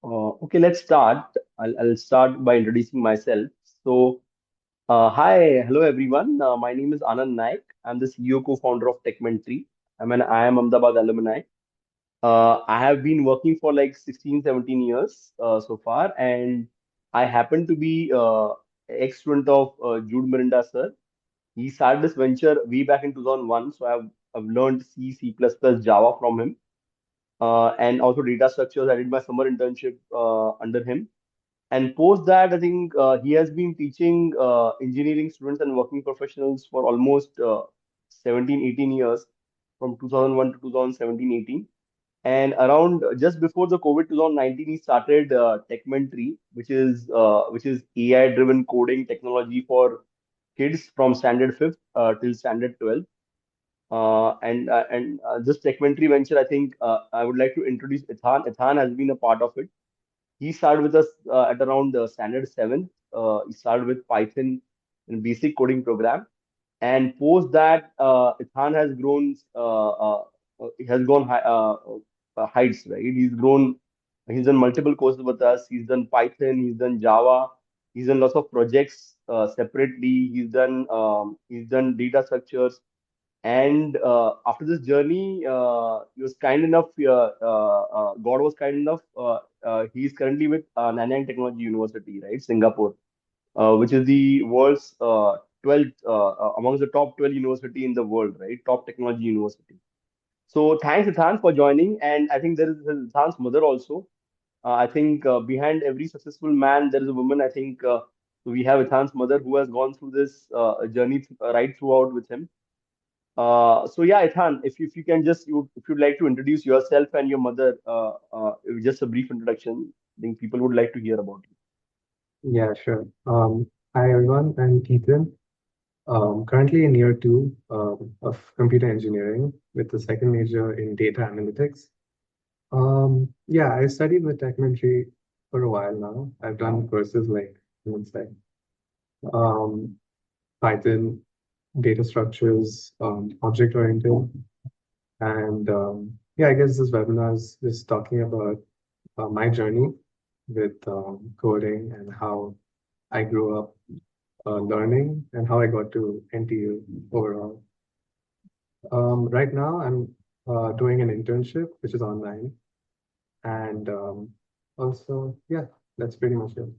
Okay, let's start. I'll start by introducing myself. So, hi, hello everyone. My name is Anand Naik. I'm the CEO co-founder of Techmentry. I am Ahmedabad alumni. I have been working for like 16, 17 years so far, and I happen to be ex-student of Jude Mirinda, sir. He started this venture way back in 2001, so I've learned C, C++, Java from him, and also data structures. I did my summer internship under him. And post that, I think he has been teaching engineering students and working professionals for almost 17, 18 years from 2001 to 2017, 18. And around just before the COVID 2019, he started Techmentry, which is AI-driven coding technology for kids from standard 5th till standard 12th. This Techmentry venture, I think I would like to introduce Ethan. Ethan has been a part of it. He started with us at around standard 7th. He started with Python and basic coding program. And post that, Ethan has grown, he has gone heights, right? He's done multiple courses with us. He's done Python, he's done Java, he's done lots of projects separately. He's done data structures, and after this journey, he was kind enough. God was kind enough. He's currently with Nanyang Technological University, right, Singapore, which is the world's 12th amongst the top 12 university in the world, right? Top technology university. So thanks, Ethan, for joining. And I think there is Ethan's mother also. I think behind every successful man, there is a woman. I think we have Ethan's mother who has gone through this journey right throughout with him. So yeah, Ethan, if you can just if you'd like to introduce yourself and your mother, just a brief introduction. I think people would like to hear about you. Yeah, sure. Hi everyone, I'm Ethan. Currently in year two of computer engineering with the second major in data analytics. Yeah, I studied with Techmentry for a while now. I've done courses like, let's say, um, Python, data structures, object-oriented, and yeah, I guess this webinar is just talking about my journey with coding and how I grew up learning and how I got to NTU overall. Right now, I'm doing an internship, which is online. And also, yeah, that's pretty much it.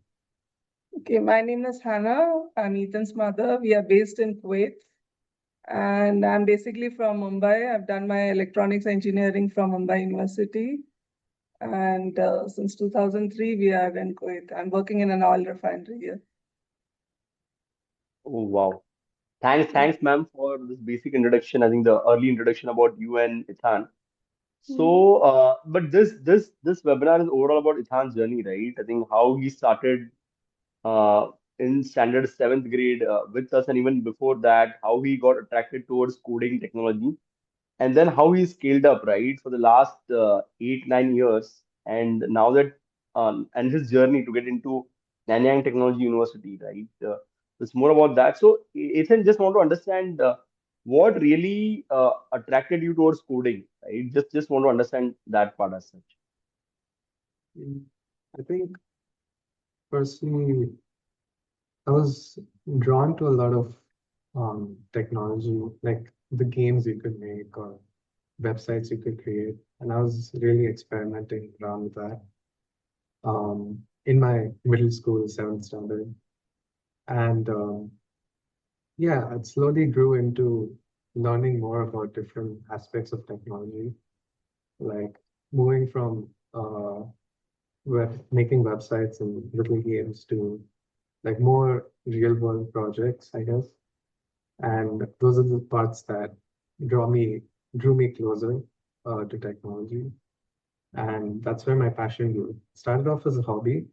Okay, my name is Hannah. I'm Ethan's mother. We are based in Kuwait, and I'm basically from Mumbai. I've done my electronics engineering from Mumbai University, and since 2003, we are in Kuwait. I'm working in an oil refinery here. Oh wow. Yeah. Thanks, ma'am, for this basic introduction. I think the early introduction about you and Ethan. Mhm. So, but this webinar is overall about Ethan's journey, right? I think how he started uh, in standard seventh grade with us, and even before that, how he got attracted towards coding technology, and then how he scaled up, right, for the last 8, 9 years, and now that and his journey to get into Nanyang Technology University, right? It's more about that. So, Ethan, just want to understand what really attracted you towards coding, right? Just want to understand that part as such. Mm, I think personally, I was drawn to a lot of technology, like the games you could make or websites you could create. And I was really experimenting around with that in my middle school, seventh standard. And yeah, it slowly grew into learning more about different aspects of technology, like moving from making websites and little games to like more real world projects, I guess. And those are the parts that draw me drew me closer to technology. And that's where my passion grew. Started off as a hobby,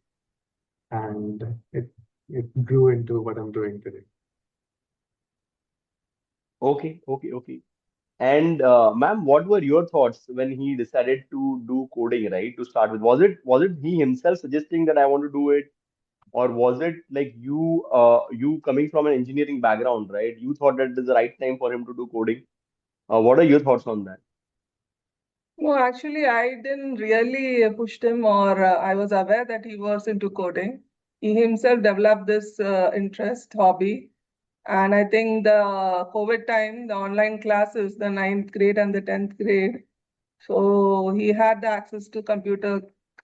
and it grew into what I'm doing today. Okay. And ma'am, what were your thoughts when he decided to do coding, right? To start with, was it he himself suggesting that I want to do it, or was it like you coming from an engineering background, right? You thought that it is the right time for him to do coding. What are your thoughts on that? No, actually, I didn't really push him, or I was aware that he was into coding. He himself developed this interest, hobby. And I think the COVID time, the online classes, the ninth grade and the 10th grade, so he had the access to computer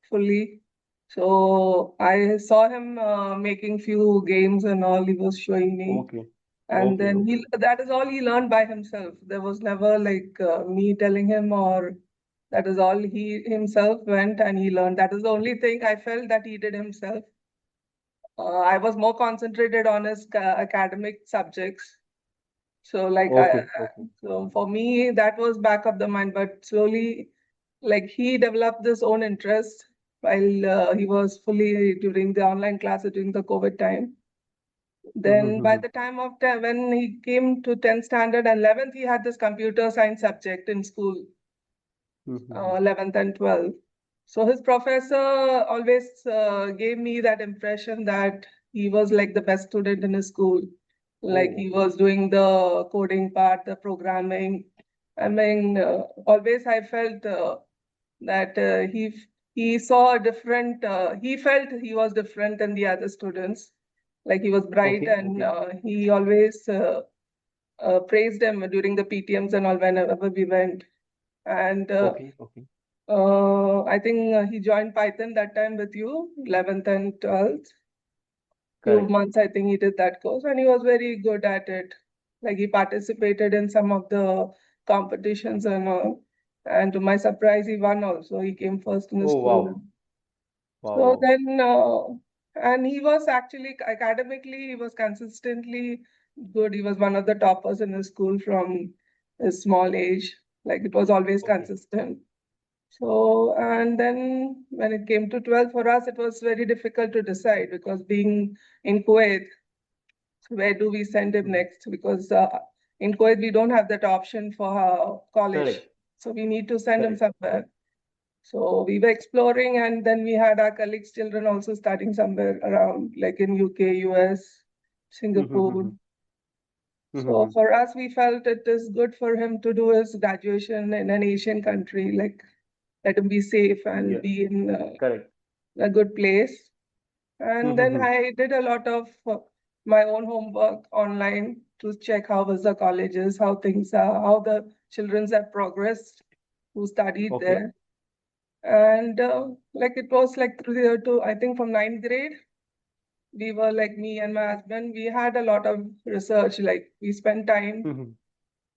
fully. So I saw him making few games and all he was showing me. Okay. And Okay. then Okay. that is all he learned by himself. There was never like me telling him, or that is all he himself went and he learned. That is the only thing I felt that he did himself. I was more concentrated on his academic subjects. So like Okay. Okay. so for me that was back of the mind, but slowly like he developed this own interest while he was fully during the online classes during the COVID time. Then by the time of when he came to 10th standard and 11th, he had this computer science subject in school, 11th and 12th. So his professor always gave me that impression that he was like the best student in his school. Like Oh, he was doing the coding part, the programming. I mean, always I felt that he saw a different, he felt he was different than the other students. Like he was bright okay. and Okay. he always praised him during the PTMs and all whenever we went. And Okay. Okay. I think he joined Python that time with you, 11th and 12th. Few Correct. months, I think he did that course, and he was very good at it. Like he participated in some of the competitions and all. And to my surprise, he won also. He came first in the Oh, school. wow. Wow. So Wow. then, and he was actually academically, he was consistently good. He was one of the toppers in his school from his small age. Like it was always Okay. consistent. So, and then when it came to 12 for us, it was very difficult to decide because being in Kuwait, where do we send him Mhm. next? Because in Kuwait, we don't have that option for college. Correct. So we need to send him Correct. somewhere. So we were exploring, and then we had our colleagues' children also studying somewhere around, like in UK, US, Singapore. So for us, we felt it is good for him to do his graduation in an Asian country, like let him be safe and Yes. be in Correct. a good place. And then I did a lot of my own homework online to check how was the colleges, how things are, how the children have progressed who studied Okay. there. And like it was like through the to I think from ninth grade, we were like me and my husband, we had a lot of research. Like we spent time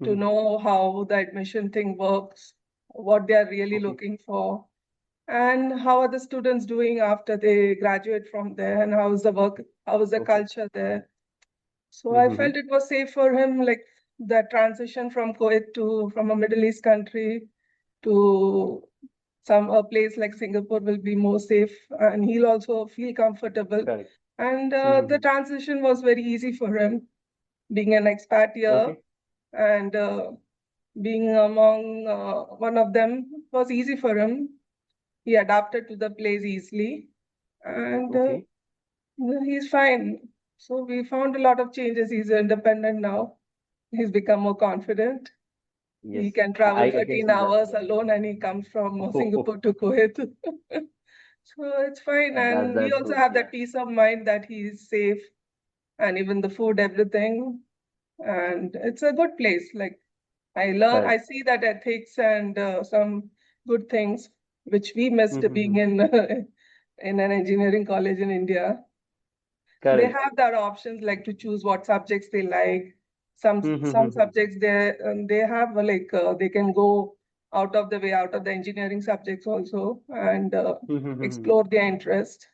to know how the admission thing works, what they are really Okay. looking for, and how are the students doing after they graduate from there, and how is the work, how is the Okay. culture there. So I felt it was safe for him, like that transition from Kuwait to from a Middle East country to some a place like Singapore will be more safe, and he'll also feel comfortable. Correct. And the transition was very easy for him, being an expat here Okay. and being among one of them was easy for him. He adapted to the place easily, and Okay. he's fine. So we found a lot of changes. He's independent now. He's become more confident. Yes. He can travel I can 13 see that. hours alone and he comes from Oh, Singapore to Kuwait. So it's fine. And we that's also good. have Yeah. that peace of mind that he's safe and even the food, everything. And it's a good place. Like I Correct. see that ethics and some good things which we missed being in in an engineering college in India. They Correct. have their options like to choose what subjects they like. Some subjects they have like they can go out of the way out of the engineering subjects also and explore their interest.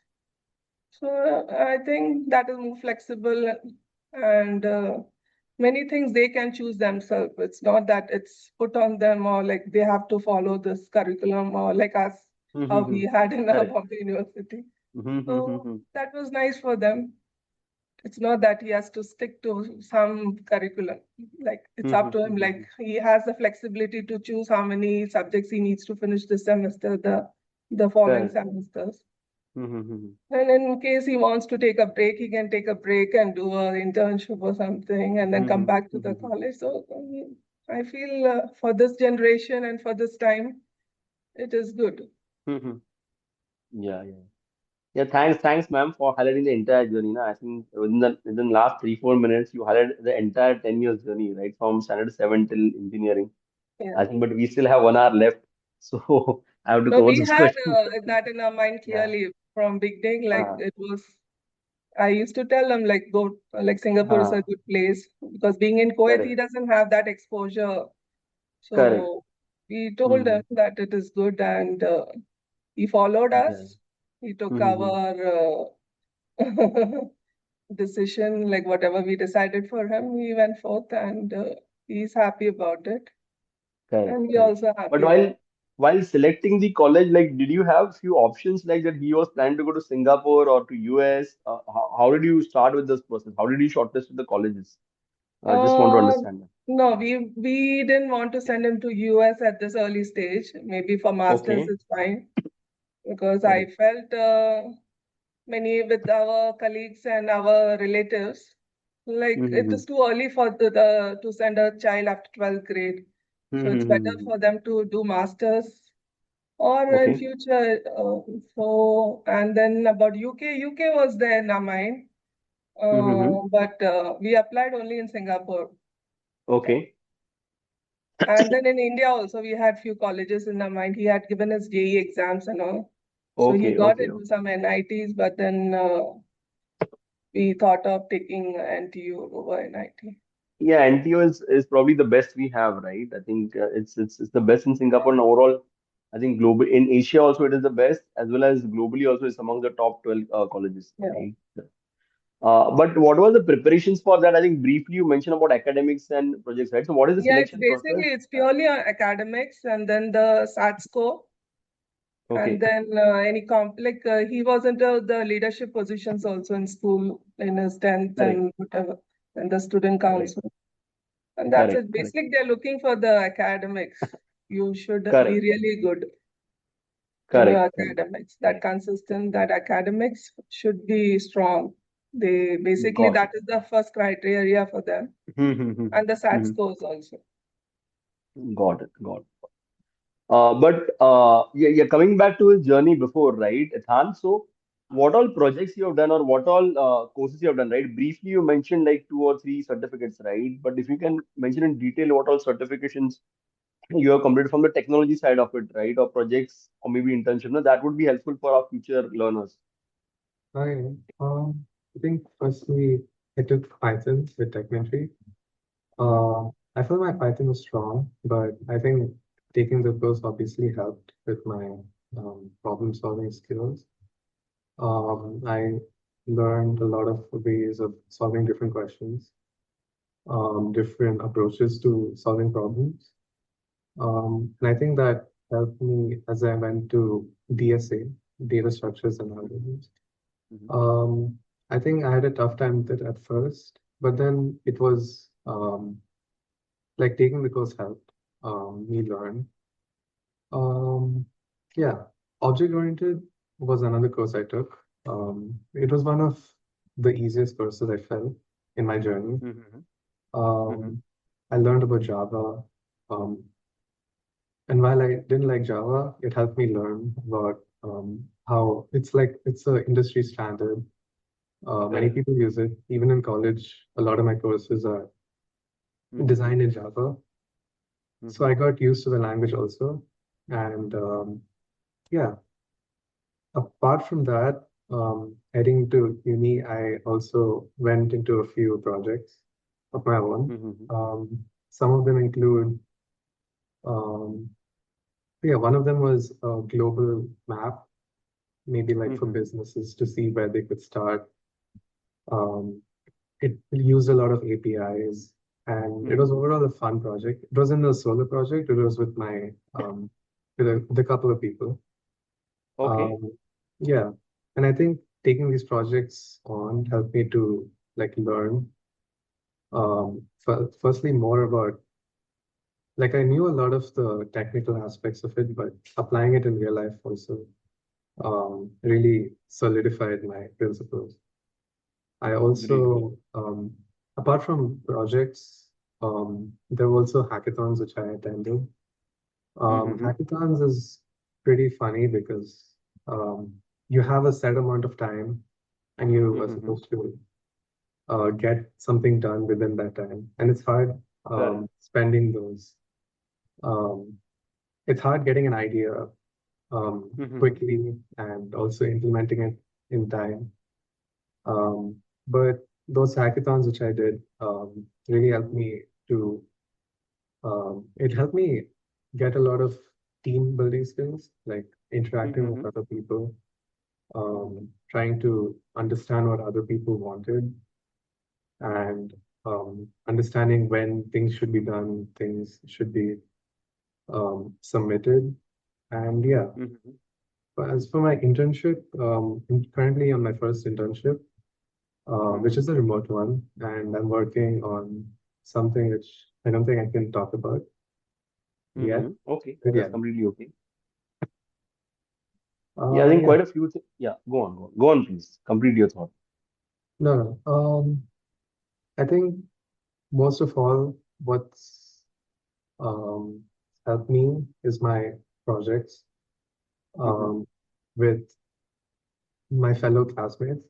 So I think that is more flexible and many things they can choose themselves. It's not that it's put on them or like they have to follow this curriculum or like us, how we had in our Correct. Bombay University. So that was nice for them. It's not that he has to stick to some curriculum. Like it's up to him. Like he has the flexibility to choose how many subjects he needs to finish this semester, the following Correct. semesters. And in case he wants to take a break, he can take a break and do an internship or something and then come back to the college. So I feel for this generation and for this time, it is good. Mhm. Yeah, yeah. Yeah, thanks, ma'am, for highlighting the entire journey. Na. I think within the last 3-4 minutes, you highlighted the entire 10 years journey, right? From standard 7 till engineering. Yeah. I think, but we still have 1 hour left, so I have to No, cover we this had question. that in our mind Yeah. clearly from beginning. Like Uh, it was, I used to tell him like go like Singapore is a uh, good place because being in Kuwait, he correct, doesn't have that exposure. correct. So we told Hmm. him that it is good, and he followed Yeah. us. He took Hmm. our decision, like whatever we decided for him, he went forth, and he's happy about it, Correct, and we correct. also But happy about. while selecting the college, like, did you have few options like that? He was planning to go to Singapore or to US. How did you start with this process? How did you shortlist the colleges? I just want to Uh, understand that. no, we didn't want to send him to US at this early stage. Maybe for masters Okay, it's fine because I correct. felt many with our colleagues and our relatives, like it Mm-hmm. is too early for the to send a child after 12th grade. So it's better Mm-hmm. for them to do masters or in Okay, future. So and then about UK was there in our mind, mm-hmm. but we applied only in Singapore. Okay, And then in India also, we had few colleges in our mind. He had given his JEE exams and all. So he okay, got okay, into okay. some NITs, but then we thought of taking NTU over NIT. Yeah, NTO is probably the best we have, right? I think it's the best in Singapore and overall. I think global in Asia also it is the best, as well as globally also it's among the top 12 colleges, Yeah. right? But what were the preparations for that? I think briefly you mentioned about academics and projects, right? So what is the Yeah, it's selection process? basically it's purely on academics and then the SAT score and Okay, then any comp like he was into the leadership positions also in school in his 10th correct, and whatever and the student correct, council. And that's correct, it. correct, Basically, they're looking for the academics. You should be correct, really good in your correct, correct. academics. That consistent, that academics should be strong. They basically Got that it. is the first criteria for them, and the SAT Mhm. scores also. Got it, got it. But yeah, yeah, coming back to his journey before, right, Ethan? So, what all projects you have done, or what all courses you have done, right? Briefly, you mentioned like 2 or 3 certificates, right? But if you can mention in detail what all certifications you have completed from the technology side of it, right, or projects, or maybe internship, no, that would be helpful for our future learners. Hi. I think firstly, I took Python with Techmentry. I felt my Python was strong, but I think taking the course obviously helped with my problem-solving skills. I learned a lot of ways of solving different questions, different approaches to solving problems. And I think that helped me as I went to DSA, data structures and algorithms. Mhm. Um, I think I had a tough time with it at first, but then it was like taking the course helped me learn. Um, yeah, object-oriented was another course I took. It was one of the easiest courses I felt in my journey. Mhm. Mhm. Um, I learned about Java. Um, And while I didn't like Java, it helped me learn about how it's a industry standard. Many Correct. people use it. Even in college, a lot of my courses are Mhm. designed in Java. So Mhm. I got used to the language also. And yeah, apart from that, heading to uni, I also went into a few projects of my own. Mhm. Some of them include, um, yeah, one of them was a global map maybe like for Mhm. businesses to see where they could start. Um, it used a lot of APIs, and it was Mhm. overall a fun project. It wasn't a solo project; it was with with a couple of people. Okay. Um, yeah, and I think taking these projects on helped me to like learn. Firstly, more about like I knew a lot of the technical aspects of it, but applying it in real life also really solidified my principles. I Great. Great. also, apart from projects, there were also hackathons which I attended. Mhm. Hackathons is pretty funny because you have a set amount of time and you are Mm-hmm. supposed to get something done within that time. And it's hard Correct. spending those. Um, it's hard getting an idea Mm-hmm. quickly and also implementing it in time. But those hackathons which I did really helped me to it helped me get a lot of team building skills, like interacting with Mm-hmm. other people, trying to understand what other people wanted, and understanding when things should be done, things should be submitted. And yeah, Mm-hmm. but as for my internship, I'm currently on my first internship, which Mm-hmm. is a remote one, and I'm working on something which I don't think I can talk about yet. Mm-hmm. Okay, But that's yeah, completely okay. Yeah, I think yeah, quite a few things. Yeah, go on, please. Complete your thought. no, no. I think most of all, what's um, helped me is my projects Mm-hmm. um, with my fellow classmates,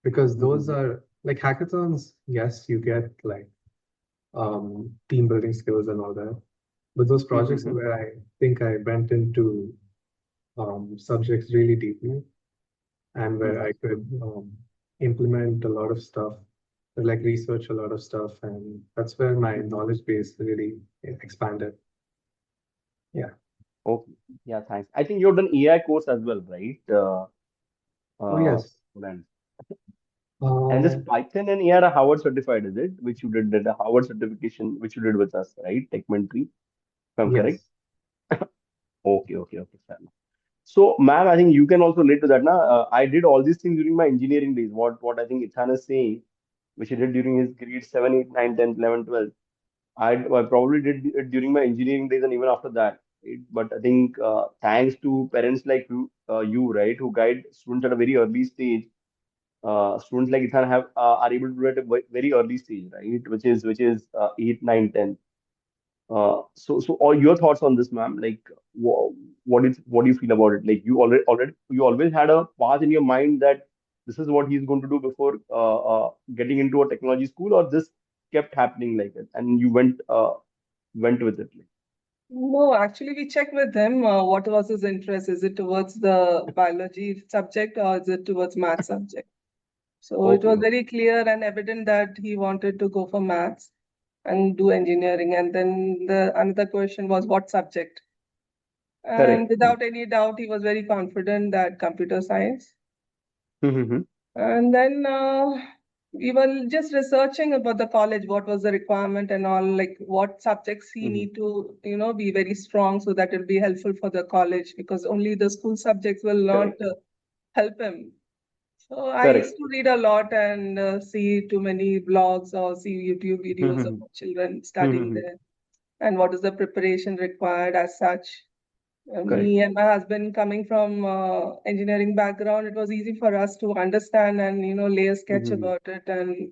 because those Mm-hmm. are like hackathons. Yes, you get like team building skills and all that, but those projects are Mm-hmm. where I think I went into subjects really deeply and where Mm-hmm. I could implement a lot of stuff, like research a lot of stuff, and that's where my Mm-hmm. knowledge base really expanded. Yeah. Okay. Yeah, thanks. I think you've done AI course as well, right? Oh Uh, yes. Roland. And this Uh, Python and AI are Harvard certified, is it? Which you did the Harvard certification, which you did with us, right? Techmentry, if I'm correct. yes. Okay, fair enough. So, ma'am, I think you can also relate to that. Now, I did all these things during my engineering days. What I think Ithan is saying, which he did during his grade 7, 8, 9, 10, 11, 12. I probably did it during my engineering days and even after that. But I think thanks to parents like you, right, who guide students at a very early stage, students like Ethan are able to do it at a very early stage, right, which is 8, 9, 10. So all your thoughts on this, ma'am? Like, what do you feel about it? Like, you always had a path in your mind that this is what he's going to do before getting into a technology school, or this kept happening like it, and you went with it. Like, No, actually, we checked with him what was his interest. Is it towards the biology subject or is it towards math subject? So it okay, was okay, very clear and evident that he wanted to go for maths and do engineering. And then the another question was what subject? And correct. without any doubt, he was very confident that computer science. Mm-hmm. And then we were just researching about the college, what was the requirement and all, like what subjects he Mm-hmm. need to, be very strong so that it'll be helpful for the college because only the school subjects will not Correct, help him. So I used correct. to read a lot and see too many blogs or see YouTube videos of Mm-hmm. children studying Mm-hmm. there and what is the preparation required as such. Correct. Me and my husband coming from engineering background, it was easy for us to understand and lay a sketch Mm-hmm. about it. And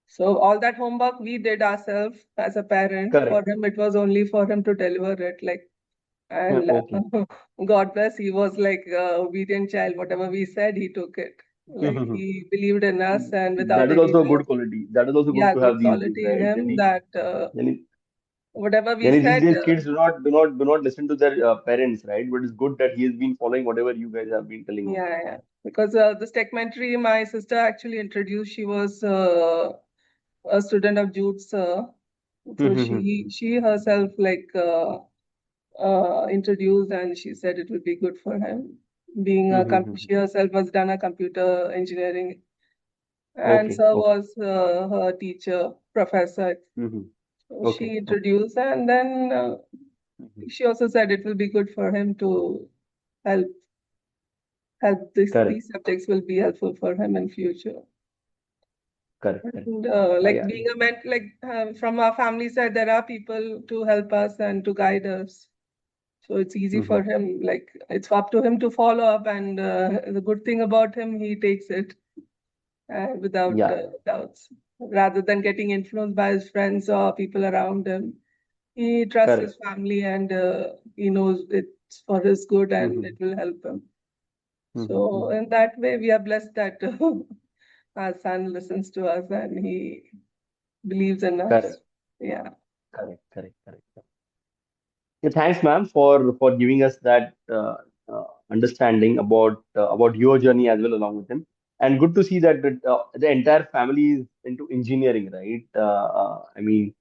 so all that homework we did ourselves as a parent. For Correct. him, it was only for him to deliver it. Like Yeah, and okay. God bless, he was like obedient child. Whatever we said, he took it. Like he believed in us, and without That is any also a good doubt, quality. That is also good yeah, to good have these days, quality in right? him that Yani, whatever we yani these said. days kids do not listen to their parents, right? But it's good that he has been following whatever you guys have been telling him. Yeah, yeah. Because this Techmentry, my sister actually introduced. She was a student of Jude's, so she herself like introduced, and she said it would be good for him. Being she herself was done a computer engineering, and Okay, so okay. was her teacher, professor. Mhm. So Okay, she okay. introduced, and then Mhm. she also said it will be good for him to help help Correct, these subjects will be helpful for him in future. correct. And Yeah. like being a from our family side, there are people to help us and to guide us. So it's easy Mhm. for him. Like it's up to him to follow up. And the good thing about him, he takes it without Yeah, doubts, rather than getting influenced by his friends or people around him. He trusts his correct. family and he knows it. it's for his good and Mm-hmm. it will help him. So Mm-hmm. in that way, we are blessed that our son listens to us and he believes in us. Correct, Yeah. correct, correct, correct. Yeah, thanks, ma'am, for giving us that understanding about your journey as well along with him. And good to see that the entire family is into engineering, right? I mean,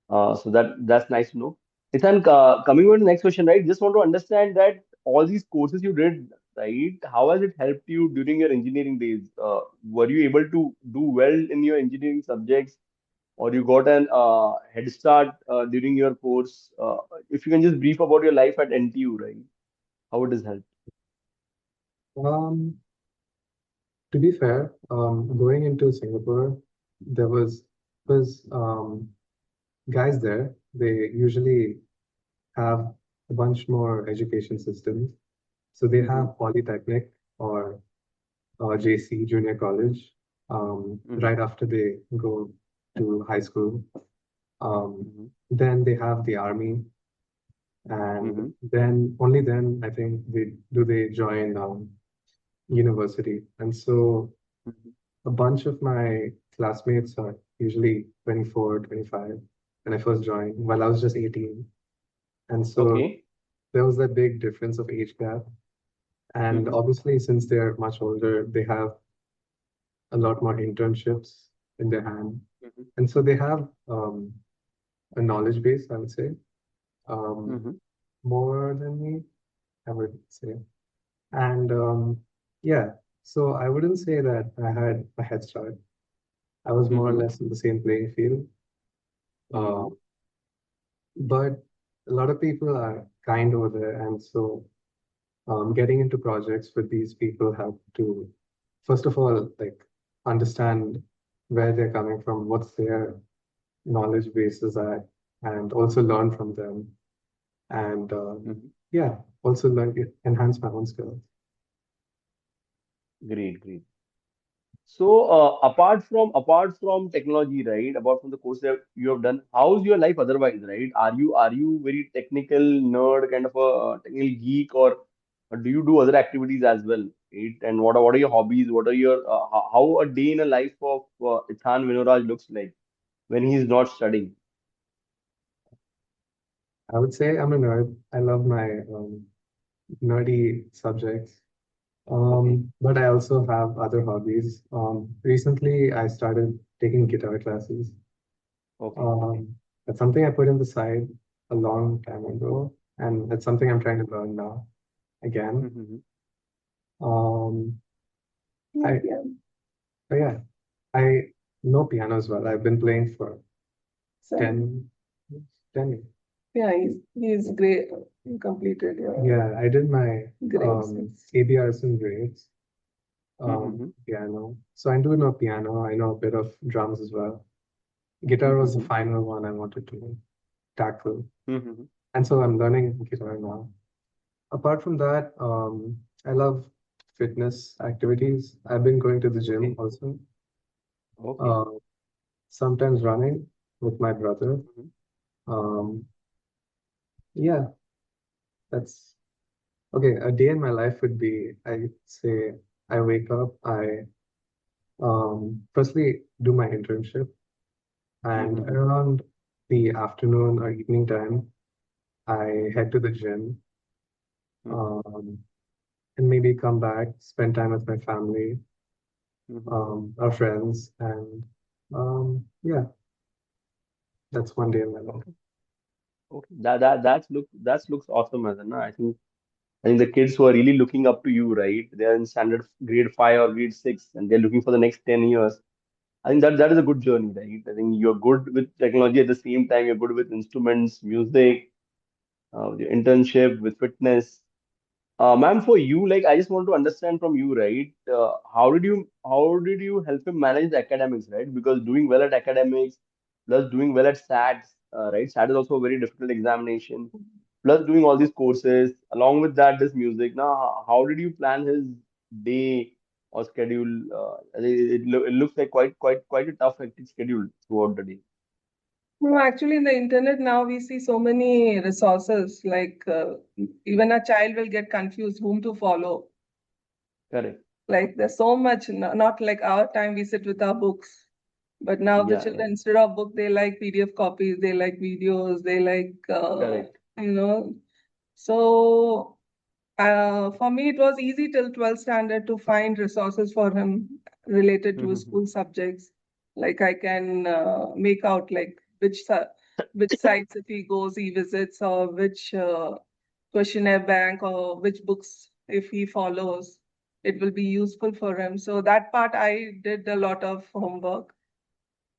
so that's nice to know. Ethan, coming on to the next question, right? Just want to understand that all these courses you did, right? How has it helped you during your engineering days? Were you able to do well in your engineering subjects, or you got an head start during your course? If you can just brief about your life at NTU, right? How it has helped. Um, to be fair, going into Singapore, there was guys there. They usually have a bunch more education systems. So they Mm-hmm. have polytechnic or JC, junior college, Mm-hmm. right after they go to high school. Um, Mm-hmm. then they have the army, and Mm-hmm. then only then I think they join university. And so a bunch of my classmates are usually 24, 25 when I first joined, while I was just 18. And so Okay. there was that big difference of age gap. And Mm-hmm. obviously, since they're much older, they have a lot more internships in their hand. Mm-hmm. And so they have a knowledge base, I would say, um, Mm-hmm. more than me, I would say. And yeah, so I wouldn't say that I had a head start. I was more or Mm-hmm. less in the same playing field. Mm-hmm. Um, but a lot of people are kind over there. And so getting into projects with these people help to, first of all, like understand where they're coming from, what's their knowledge bases at, and also learn from them. And Mm-hmm. yeah, also learn, enhance my own skills. Great, great. So, apart from technology, right? Apart from the course that you have done, how's your life otherwise, right? Are you very technical nerd, kind of a technical geek, or do you do other activities as well, right? And what are your hobbies? What are your how a day in a life of Ethan Vinoraj looks like when he's not studying? I would say I'm a nerd. I love my nerdy subjects. Okay, But I also have other hobbies. Recently, I started taking guitar classes. okay, okay. Um, that's something I put in the side a long time ago, and that's something I'm trying to learn now again. Mm-hmm. Um, Yeah, I, yeah. but yeah, I know piano as well. I've been playing for So 10, years, 10 years. yeah, he's great. He completed your Yeah, I did my grade six. ABRs and grades, Mm-hmm. piano. So I do know piano. I know a bit of drums as well. Guitar was the Mm-hmm. final one I wanted to tackle. Mm-hmm. And so I'm learning guitar now. Apart from that, I love fitness activities. I've been going to the gym Okay, also. okay. Uh, Sometimes running with my brother. Mm-hmm. Mm-hmm. Um, yeah, that's okay. A day in my life would be, I say, I wake up, I firstly do my internship, and Mm-hmm. around the afternoon or evening time, I head to the gym, Mm-hmm. um, and maybe come back, spend time with my family, Mm-hmm. our friends, and yeah, that's one day in my life. Okay. Okay, that looks awesome, as no? I think the kids who are really looking up to you, right? They're in standard grade 5 or grade 6, and they're looking for the next 10 years. I think that is a good journey, right? I think you're good with technology at the same time. You're good with instruments, music, with your internship, with fitness. Ma'am, for you, like I just want to understand from you, right? How did you help him manage the academics, right? Because doing well at academics plus doing well at SATs, right? SAT is also a very difficult examination. Plus doing all these courses, along with that, this music. Now, how did you plan his day or schedule? It looks like quite a tough, hectic schedule throughout the day. No, actually, in the internet now we see so many resources. Like even a child will get confused whom to follow. Correct. Like there's so much, not like our time we sit with our books. But now the Yeah, yeah. children, instead of book, they like PDF copies, they like videos, they like, Correct. you know. So for me, it was easy till 12th standard to find resources for him related to his Mm-hmm. school subjects. Like I can make out like which sites if he goes, he visits, or which questionnaire bank, or which books if he follows, it will be useful for him. So that part I did a lot of homework.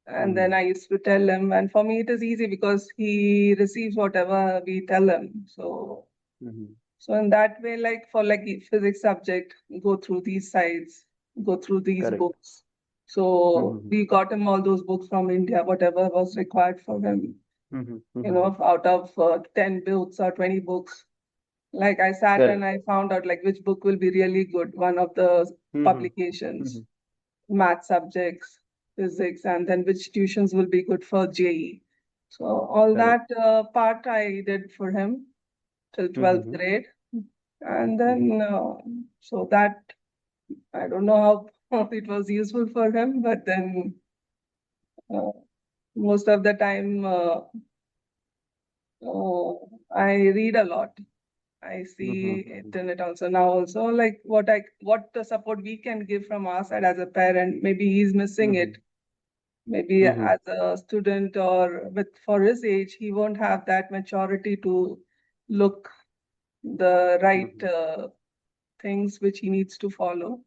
And then Mm-hmm. I used to tell him, and for me it is easy because he receives whatever we tell him. Mm-hmm. So in that way, like for like physics subject, go through these sites, go through these Correct. books. So Mm-hmm. we got him all those books from India, whatever was required for him, Mm-hmm. Mm-hmm. out of 10 books or 20 books. Like I sat and Correct. I found out like which book will be really good, one of the Mm-hmm. Mm-hmm. publications, math subjects, physics, and then which tuitions will be good for JE. So all Correct. that part I did for him till 12th Mm-hmm. grade. And Mm-hmm. then, so that, I don't know how it was useful for him, but then uh, most of the time, uh, I read a lot. I see Mm-hmm. it in it also now also like what the support we can give from our side as a parent. Maybe he's missing Mm-hmm. it. Maybe Mm-hmm. as a student or with for his age, he won't have that maturity to look the right Mm-hmm. things which he needs to follow.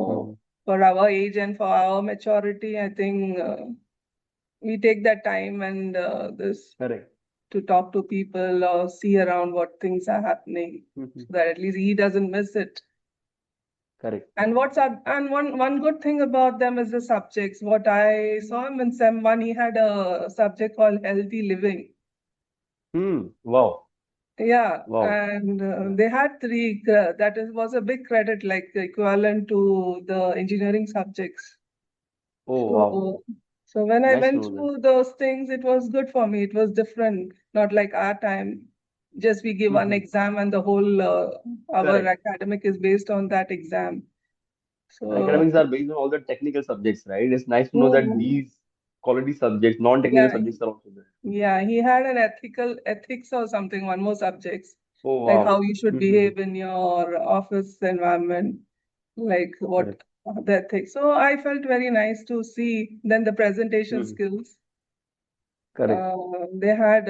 Mm-hmm. So for our age and for our maturity, I think we take that time and this Correct. to talk to people or see around what things are happening, Mm-hmm. so that at least he doesn't miss it. Correct. And one good thing about them is the subjects. What I saw him in Sem 1, he had a subject called healthy living. Wow. Yeah, Wow. and Yeah. they had three. That is was a big credit, like equivalent to the engineering subjects. Oh, wow. So, so when I Nice to went know that. through those things, it was good for me. It was different, not like our time. Just we give one Mm-hmm. exam and the whole our Correct. academic is based on that exam. So, Academics are based on all the technical subjects, right? It's nice to know that mm, these quality subjects, non-technical yeah, subjects are also there. yeah, he had an ethics or something, one more subjects, Oh, like how wow. you should Mm-hmm. behave in your office environment, like what Correct. the ethics. So I felt very nice to see. Then the presentation Mm-hmm. skills. Correct. They had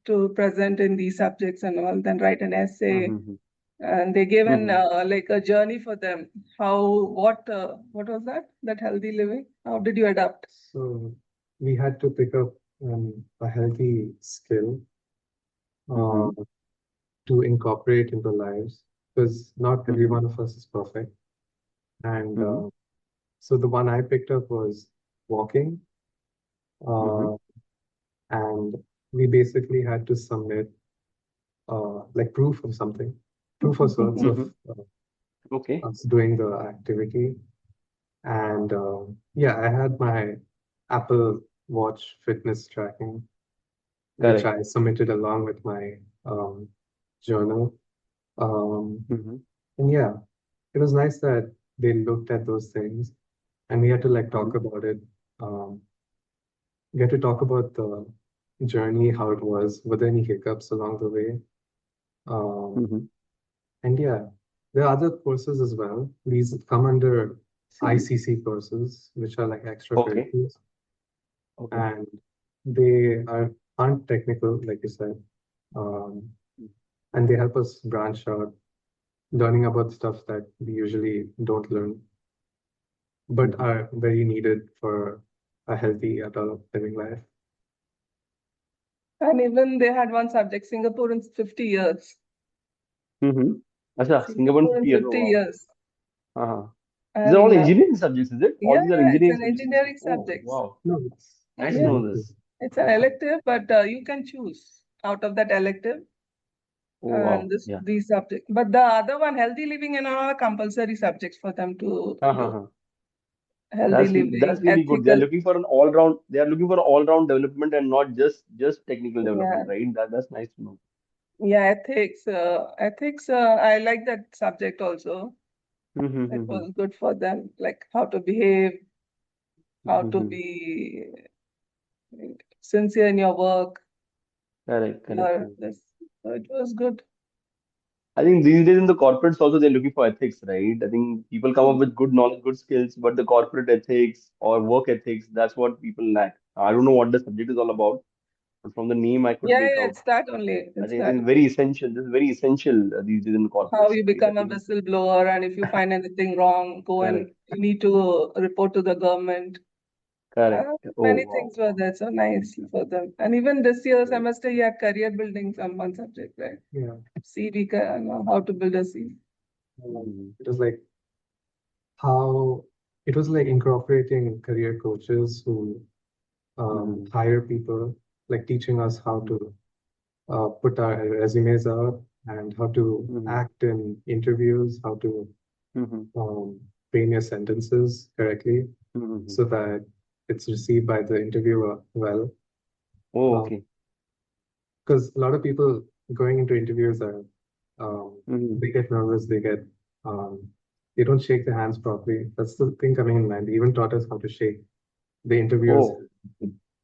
to present in these subjects and all, then write an essay, Mm-hmm. and they gave an Mm-hmm. like a journey for them. What was that? That healthy living? How did you adapt? So we had to pick up a healthy skill uh, Mm-hmm. to incorporate into lives because not every Mm-hmm. one of us is perfect. And Mm-hmm. so the one I picked up was walking. Mm-hmm. Uh, and we basically had to submit like proof of something, proof of sorts of Mm-hmm. Okay. us doing the activity. And yeah, I had my Apple Watch fitness tracking, which Correct. I submitted along with my um, journal. Um, Mm-hmm. and yeah, it was nice that they looked at those things and we had to like Mm-hmm. talk about it. Um, we had to talk about the journey, how it was, were there any hiccups along the way? Um, Mm-hmm. and yeah, there are other courses as well. These come under See, ICC courses, which are like Okay. extracurriculars, Okay. and they aren't technical, like you said, um, and they help us branch out, learning about stuff that we usually don't learn, but Mm-hmm. are very needed for a healthy adult living life. and even they had one subject, Singapore in 50 years. Mm-hmm. Acha, Singapore in Singapore in 50 years. Oh, 50 wow. years. Uh-huh. These are all And engineering subjects, is it? All yeah, these are yeah, it's engineering an subjects you said. engineering Oh, subject. wow. No, Nice it's to Yeah, know elective. this. it's an elective, but you can choose out of that elective Oh, and wow. Yeah. these subjects. But the other one, healthy living and all, are compulsory subjects for them to do. Uh-huh. healthy That's living, really good. They are ethical. looking for an all round. They are looking for all round development and not just technical Yeah, development, right? That's nice to know. yeah, ethics. Ethics. I like that subject also. It Mm-hmm. was good for them, like how to behave, how to be sincere in your work. Correct, correct, correct. This. So it was good. I think these days in the corporates also they're looking for ethics, right? I think people come up with good knowledge, good skills, but the corporate ethics or work ethics, that's what people lack. I don't know what the subject is all about, but from the name I could Yeah, make yeah, out. it's that only. I It's think that. it's very essential. This is very essential these days in How corporates, you right? I become a think whistleblower, and if you find anything wrong, go and correct, you need to report to the government. correct. Oh Many wow, things were there, so nice for them. And even this year semester, you had career building some one subject, right? Yeah. CV, how to build a CV. wow. It was like how it was like incorporating career coaches who Mm-hmm. hire people, like teaching us how to put our resumes out and how to Mm-hmm. act in interviews, how to Mm-hmm. frame your sentences correctly Mm-hmm. so that it's received by the interviewer well. Oh, okay. Because a lot of people going into interviews are Mm-hmm. they get nervous, um, they don't shake their hands properly. That's the thing coming in mind. They even taught us how to shake the interviewers. Oh,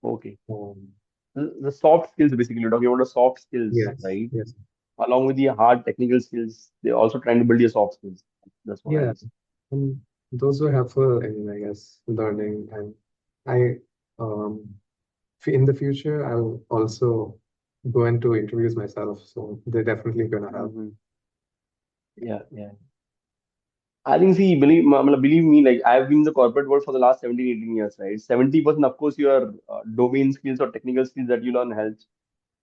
okay. Um, The soft skills basically, you're talking about the soft skills, yes, right? yes, Along with the hard technical skills, they're also trying to build your soft skills. That's what I yeah. understand. And those were helpful in, I guess, learning. And I, um, in the future, I'll also go into interviews myself. So they're definitely gonna help. Hmm. Yeah, yeah. I think, see, believe me, like I've been in the corporate world for the last 17, 18 years, right? 70%, of course, your domain skills or technical skills that you learn helps.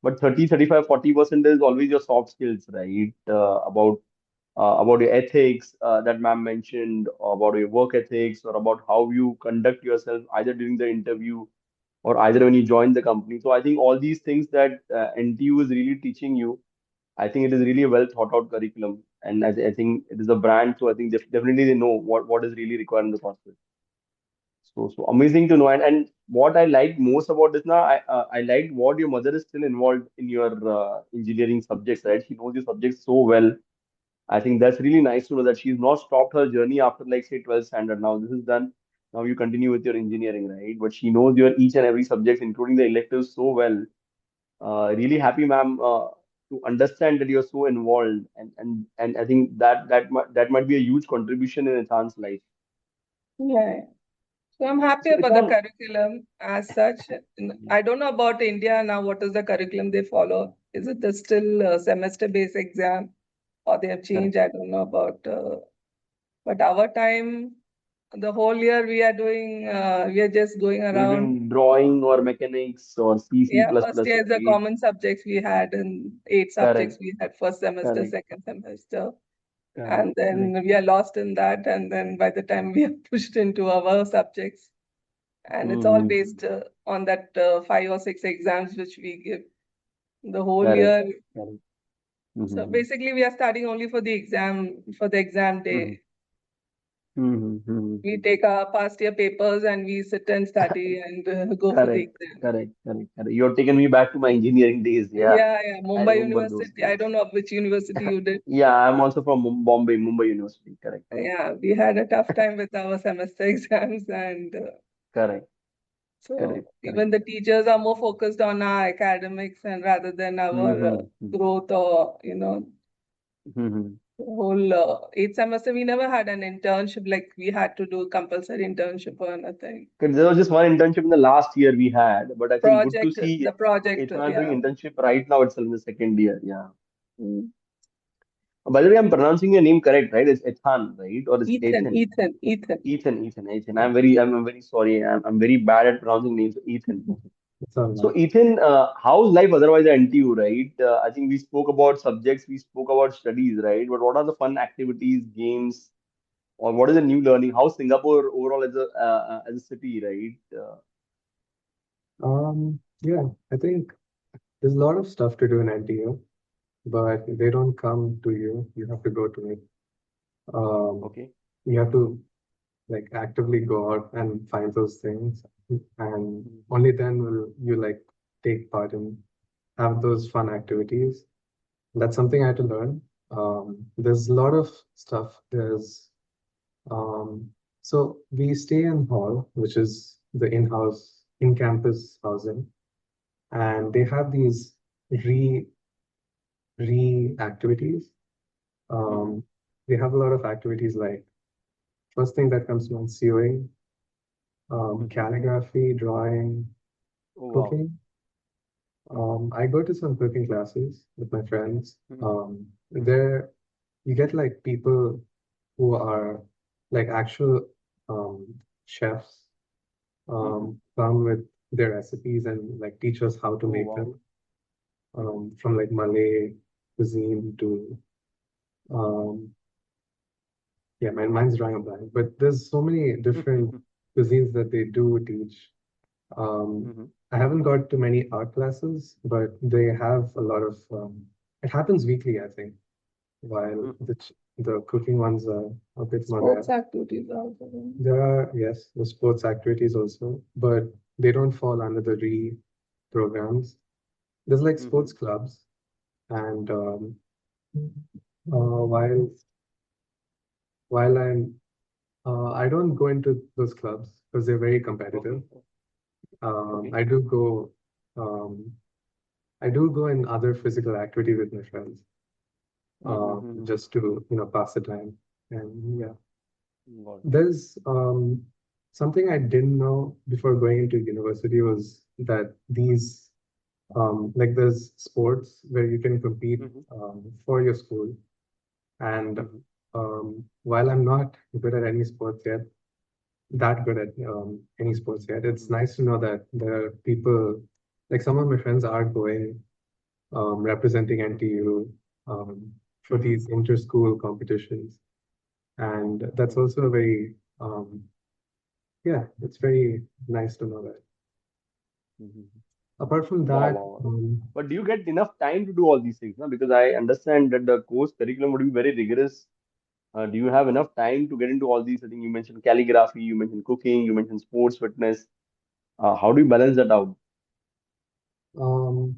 But 30, 35, 40% is always your soft skills, right? About your ethics that ma'am mentioned, or about your work ethics, or about how you conduct yourself either during the interview or either when you join the company. So I think all these things that NTU is really teaching you, I think it is really a well thought out curriculum, and I think it is a brand. So I think definitely they know what is really required in the corporate. So amazing to know. And what I like most about this now, I liked what your mother is still involved in your engineering subjects, right? She knows your subjects so well. I think that's really nice to know that she's not stopped her journey after like say 12th standard. Now this is done. Now you continue with your engineering, right? But she knows your each and every subject, including the electives, so well. Really happy, ma'am, to understand that you're so involved, and I think that might be a huge contribution in Ethan's life. Yeah. So I'm happy So about the Ethan, curriculum as such. I don't know about India now. What is the curriculum they follow? Is it the still semester-based exam, or they have correct. changed? I don't know about. But our time, the whole year we are doing. We are just going You're around. doing drawing or mechanics or C, C++, Yeah, first year is the right? common subjects we had, and 8 subjects Correct, we had first semester, correct, second semester, correct, and then correct. we are lost in that. And then by the time we are pushed into our subjects, and it's all Mm-hmm. based on that 5 or 6 exams which we give the whole Correct, year. correct. So Mm-hmm. basically, we are studying only for the exam, for the exam Mm-hmm. day. Mm-hmm. Mm-hmm. We take our past year papers and we sit and study and go for the Correct, exam. correct, correct, correct. You're taking me back to my engineering days. Yeah, Yeah, yeah. I Mumbai remember those University. I days. don't know which university you did. Yeah, I'm also from Bombay, Mumbai University. Correct, Yeah, we had a tough time with our semester exams, and correct, so correct, correct. even the teachers are more focused on our academics and rather than our Mm-hmm. growth or Mm-hmm. the whole 8 semester. We never had an internship like we had to do compulsory internship or anything. There was just one internship in the last year we had, but I think good to see The project, Ethan yeah. doing internship right now itself in the second year. Yeah. Mm. By the way, I'm pronouncing your name correct, right? It's Ethan, right? Or it's Ethan? Ethan. Ethan. I'm very sorry. I'm very bad at pronouncing names. Ethan. It's all So, right. Ethan, how's life otherwise at NTU, right? I think we spoke about subjects, we spoke about studies, right? But what are the fun activities, games, or what is the new learning? How's Singapore overall as a city, right? Yeah, I think there's a lot of stuff to do in NTU, but they don't come to you. You have to go to it. Um, Okay. you have to like actively go out and find those things, and only then will you like take part in have those fun activities. That's something I had to learn. There's a lot of stuff. Um, so we stay in hall, which is the in-house, in-campus housing, and they have these re activities. They have a lot of activities like first thing that comes to mind, sewing, calligraphy, drawing, Oh, wow. cooking. I go to some cooking classes with my friends. There you get like people who are like actual chefs come with their recipes and like teach us how to Oh, make wow. them. From like Malay cuisine to um, yeah, my mind's drawing a blank. But there's so many different cuisines that they do teach. I haven't got to many art classes, but they have a lot of. It happens weekly, I think, while the cooking ones are a bit more Sports rare. activities are also there. There are, yes, the sports activities also, but they don't fall under the RE programs. There's like sports clubs, and while I don't go into those clubs because they're very competitive. Okay. I do go um, I do go in other physical activity with my friends, just to pass the time. And yeah, Got it. there's something I didn't know before going into university was that these like there's sports where you can compete for your school. And while I'm not good at any sports yet, that good at any sports yet, it's nice to know that there are people like some of my friends are going representing NTU for these inter-school competitions. And that's also a very, yeah, it's very nice to know that. Apart from Wow, that, wow. But do you get enough time to do all these things? No? Because I understand that the course curriculum would be very rigorous. Do you have enough time to get into all these? I think you mentioned calligraphy, you mentioned cooking, you mentioned sports fitness. How do you balance that out? um,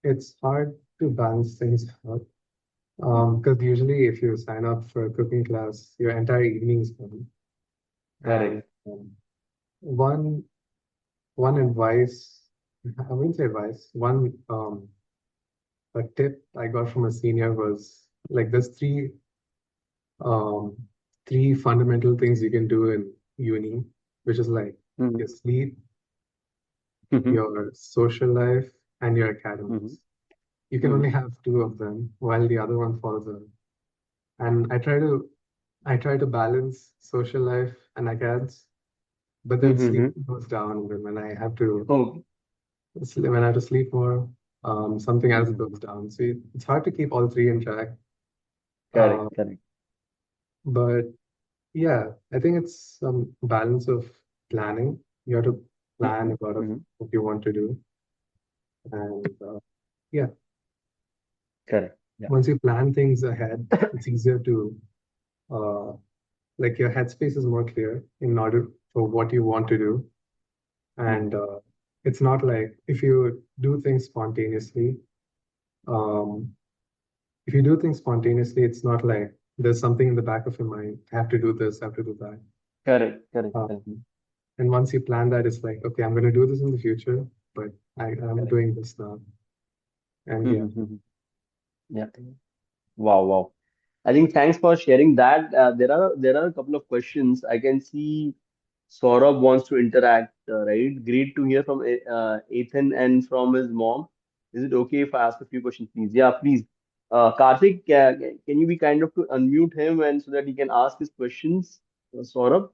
it's hard to balance things out. Because usually if you sign up for a cooking class, your entire evening is gone. And Correct. one one advice, I wouldn't say advice, one a tip I got from a senior was like there's um three fundamental things you can do in uni, which is like your sleep, your social life, and your academics. You can only have two of them while the other one falls out. And I try to balance social life and acads, but then sleep goes down when I have to Oh, sleep more. Something else goes down. So it's hard to keep all three in track. Uh, correct, correct. but yeah, I think it's some balance of planning. You have to plan a lot of what you want to do, and yeah, Correct. Yeah. once you plan things ahead, it's easier to uh, like your headspace is more clear in order for what you want to do. And it's not like um, if you do things spontaneously, it's not like there's something in the back of your mind. I have to do this, I have to do that. Correct, correct, correct, Um, and once you plan that, it's like, okay, I'm going to do this in the future, but I'm correct. doing this now. And yeah, Yeah. Wow, wow. I think thanks for sharing that. There are a couple of questions. I can see Saurabh wants to interact, right? Great to hear from Ethan and from his mom. Is it okay if I ask a few questions, please? Yeah, please. Karthik, can you be kind of to unmute him and so that he can ask his questions? Saurabh?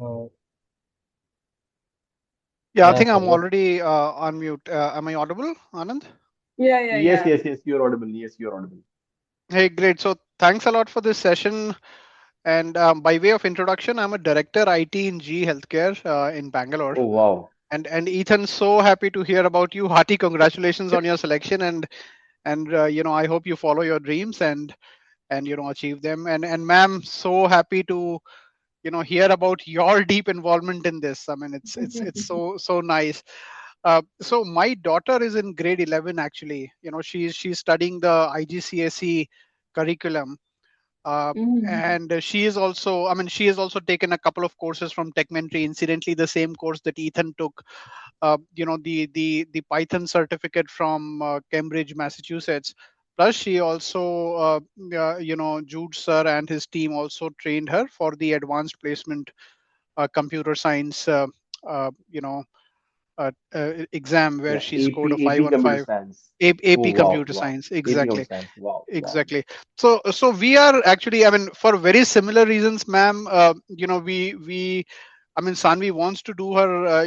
Uh, Yeah, I think I'm Saurabh. already on mute. Am I audible, Anand? Yes, Yeah. yes, yes. You're audible. Yes, you're audible. Hey, great. So thanks a lot for this session. And by way of introduction, I'm a director IT in G Healthcare in Bangalore. Oh, wow. And Ethan, so happy to hear about you. Hearty congratulations on your selection. And I hope you follow your dreams. And and achieve them. And ma'am, so happy to hear about your deep involvement in this. I mean, it's so nice. So my daughter is in grade 11 actually. She's studying the IGCSE curriculum. uh, Mm. and she is also, I mean, she has also taken a couple of courses from Techmentry, incidentally the same course that Ethan took. The Python certificate from Cambridge, Massachusetts. Plus, she also, Jude sir and his team also trained her for the advanced placement computer science, exam where Yeah, she scored a AP computer 515. science. AP Oh wow, computer wow. science, AP computer exactly. science. Wow, wow. Exactly. So we are actually, I mean, for very similar reasons, ma'am. I mean, Sanvi wants to do her,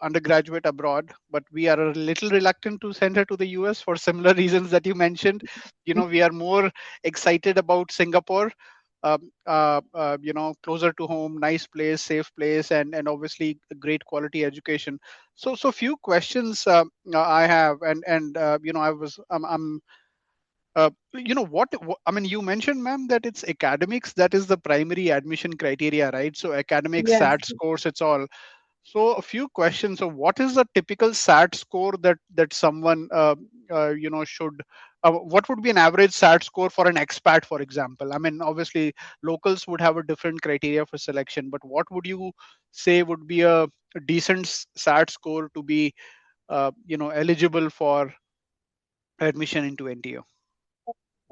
undergraduate abroad, but we are a little reluctant to send her to the US for similar reasons that you mentioned. We are more excited about Singapore. Closer to home, nice place, safe place, and obviously a great quality education. So few questions I have, and I was I mean, you mentioned, ma'am, that it's academics that is the primary admission criteria, right? So academics, Yes. SAT scores, it's all. So a few questions. So what is the typical SAT score that someone should? What would be an average SAT score for an expat, for example? I mean, obviously locals would have a different criteria for selection, but what would you say would be a decent SAT score to be eligible for admission into NTU?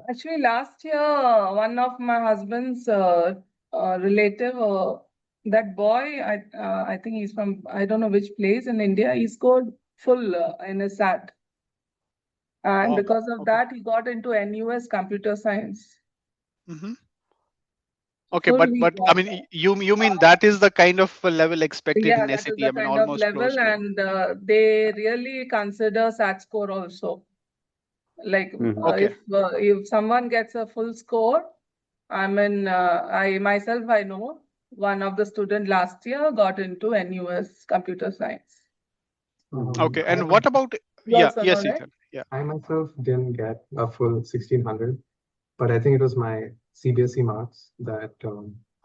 Actually, last year, one of my husband's relative, that boy, I think he's from, I don't know which place in India, he scored full in his SAT. And Wow. because of Okay. that, he got into NUS computer science. Hmm. Okay, Full but he but I got. mean, you mean that is the kind of level expected Yeah, in that is SAT? the I mean, kind of almost close level, to. and they really consider SAT score also. Like Hmm. Okay. if someone gets a full score, I mean, I myself I know one of the student last year got into NUS computer science. Hmm. Okay. I And what about? You Yeah. also know, Yes, right? Ethan. Yeah. I myself didn't get a full 1600, but I think it was my CBSE marks that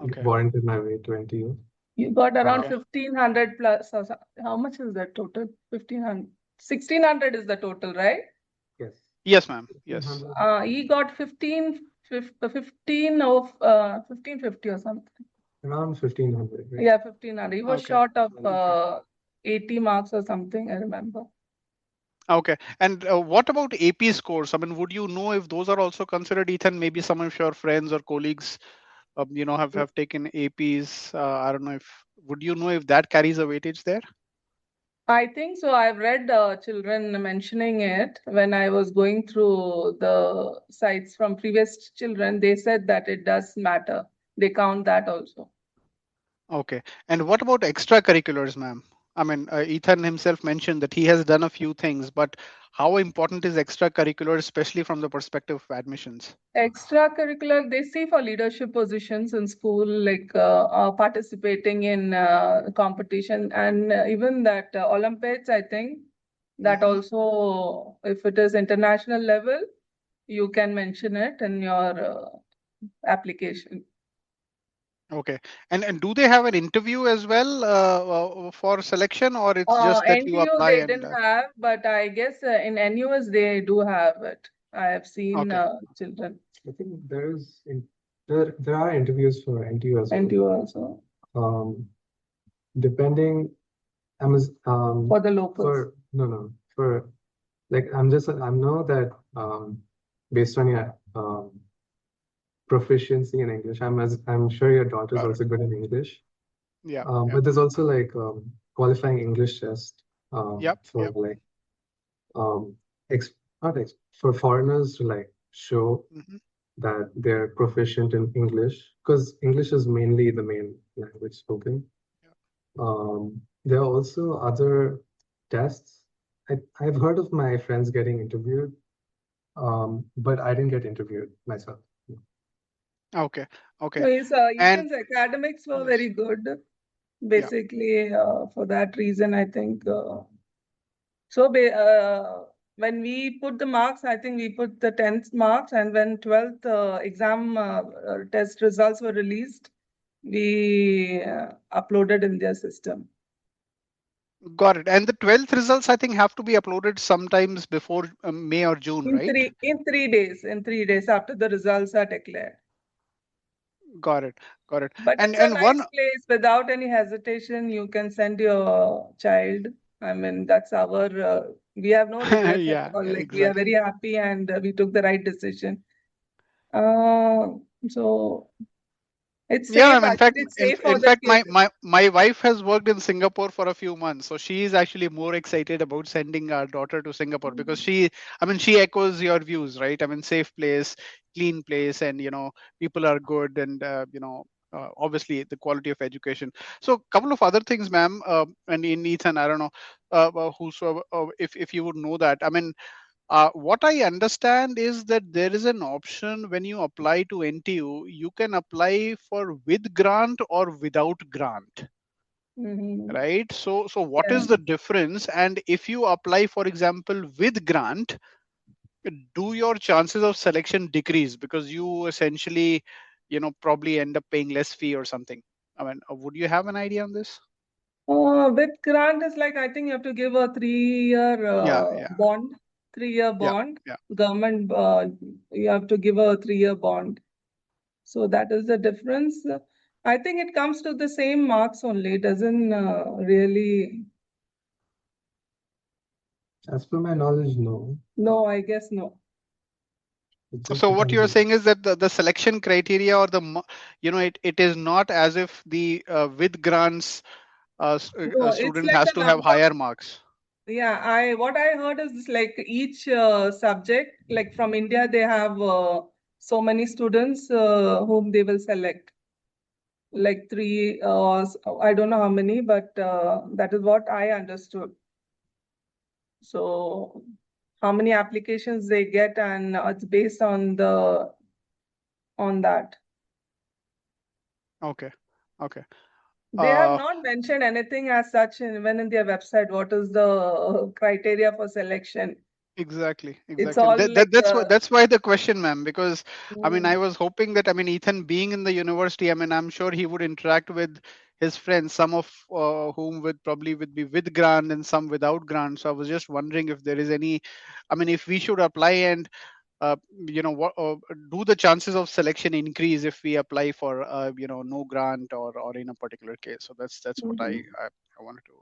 Okay. warranted my way to NTU. You got around Okay. 1500 plus. How much is that total? 1500. 1600 is the total, right? Yes, Yes, ma'am. Yes. 1600, He got 15 of 1550 or something. around 1500, right? Yeah, 1500. He was Okay. short of 23. 80 marks or something, I remember. Okay. And what about AP scores? I mean, would you know if those are also considered, Ethan? Maybe some of your friends or colleagues, have taken APs. I don't know if would you know if that carries a weightage there? I think so. I've read children mentioning it when I was going through the sites from previous children. They said that it does matter. They count that also. Okay. And what about extracurriculars, ma'am? I mean, Ethan himself mentioned that he has done a few things, but how important is extracurricular, especially from the perspective of admissions? Extracurricular, they see for leadership positions in school, like participating in competition, and even that Olympiads, I think that Hmm. also, if it is international level, you can mention it in your application. Okay. And do they have an interview as well for selection, or it's just that you NTU apply they and didn't have, but I guess in NUS they do have it. I have seen okay. children. I think there are interviews for NTU as well. NTU also Um, depending, for the locals. for no no for like I know that based on your proficiency in English, I'm sure your daughter is Got it. also good in English. Yeah. Yeah. But there's also like qualifying English test Yep. for Yep. like um ex not ex for foreigners to like show Hmm. that they're proficient in English, because English is mainly the main language spoken. There are also other tests. I've heard of my friends getting interviewed, but I didn't get interviewed myself. Okay. Okay. So his And Ethan's academics were yes. very good. Yeah. Basically, for that reason, I think so. when we put the marks, I think we put the 10th marks, and when 12th exam test results were released, we uploaded in their system. Got it. And the 12th results, I think, have to be uploaded sometimes before May or June, right? In 3 days after the results are declared. Got it. Got it. But it's a And one, nice place. Without any hesitation, you can send your child. I mean, that's our, we have no regrets at yeah, all. Like, we are exactly. very happy, and we took the right decision. Uh, so it's Yeah, safe. I mean, Actually, it's safe for in the fact, kids. my wife has worked in Singapore for a few months, so she is actually more excited about sending our daughter to Singapore because I mean, she echoes your views, right? I mean, safe place, clean place, and people are good, and obviously the quality of education. So, a couple of other things, ma'am, and in Ethan, I don't know, whosoever, if you would know that. I mean, what I understand is that there is an option when you apply to NTU, you can apply for with grant or without grant, Mhm. right? So what Yeah. is the difference? And if you apply, for example, with grant, do your chances of selection decrease because you essentially, probably end up paying less fee or something? I mean, would you have an idea on this? With grant is like, I think you have to give a 3-year Yeah, yeah, bond, 3-year yeah, bond. yeah. Government, you have to give a 3-year bond. So that is the difference. I think it comes to the same marks only. It doesn't really. As per my knowledge, no. No, I guess no. It just So what depends you're on. saying is that the selection criteria or it is not as if the with grants No, it's student like has the to have number. higher marks. Yeah, what I heard is like each subject, like from India, they have so many students whom they will select, like three, I don't know how many, but that is what I understood. So how many applications they get, and it's based on that. Okay, okay. They have Uh, not mentioned anything as such even in their website. What is the criteria for selection? Exactly, It's exactly. all like That's why the question, ma'am. Because I mean, I mm, was hoping that, I mean, Ethan being in the university, I mean, I'm sure he would interact with his friends, some of whom would be with grant and some without grant. So I was just wondering if there is any, I mean, if we should apply and what do the chances of selection increase if we apply for no grant or in a particular case? So that's what I mhm. I wanted to.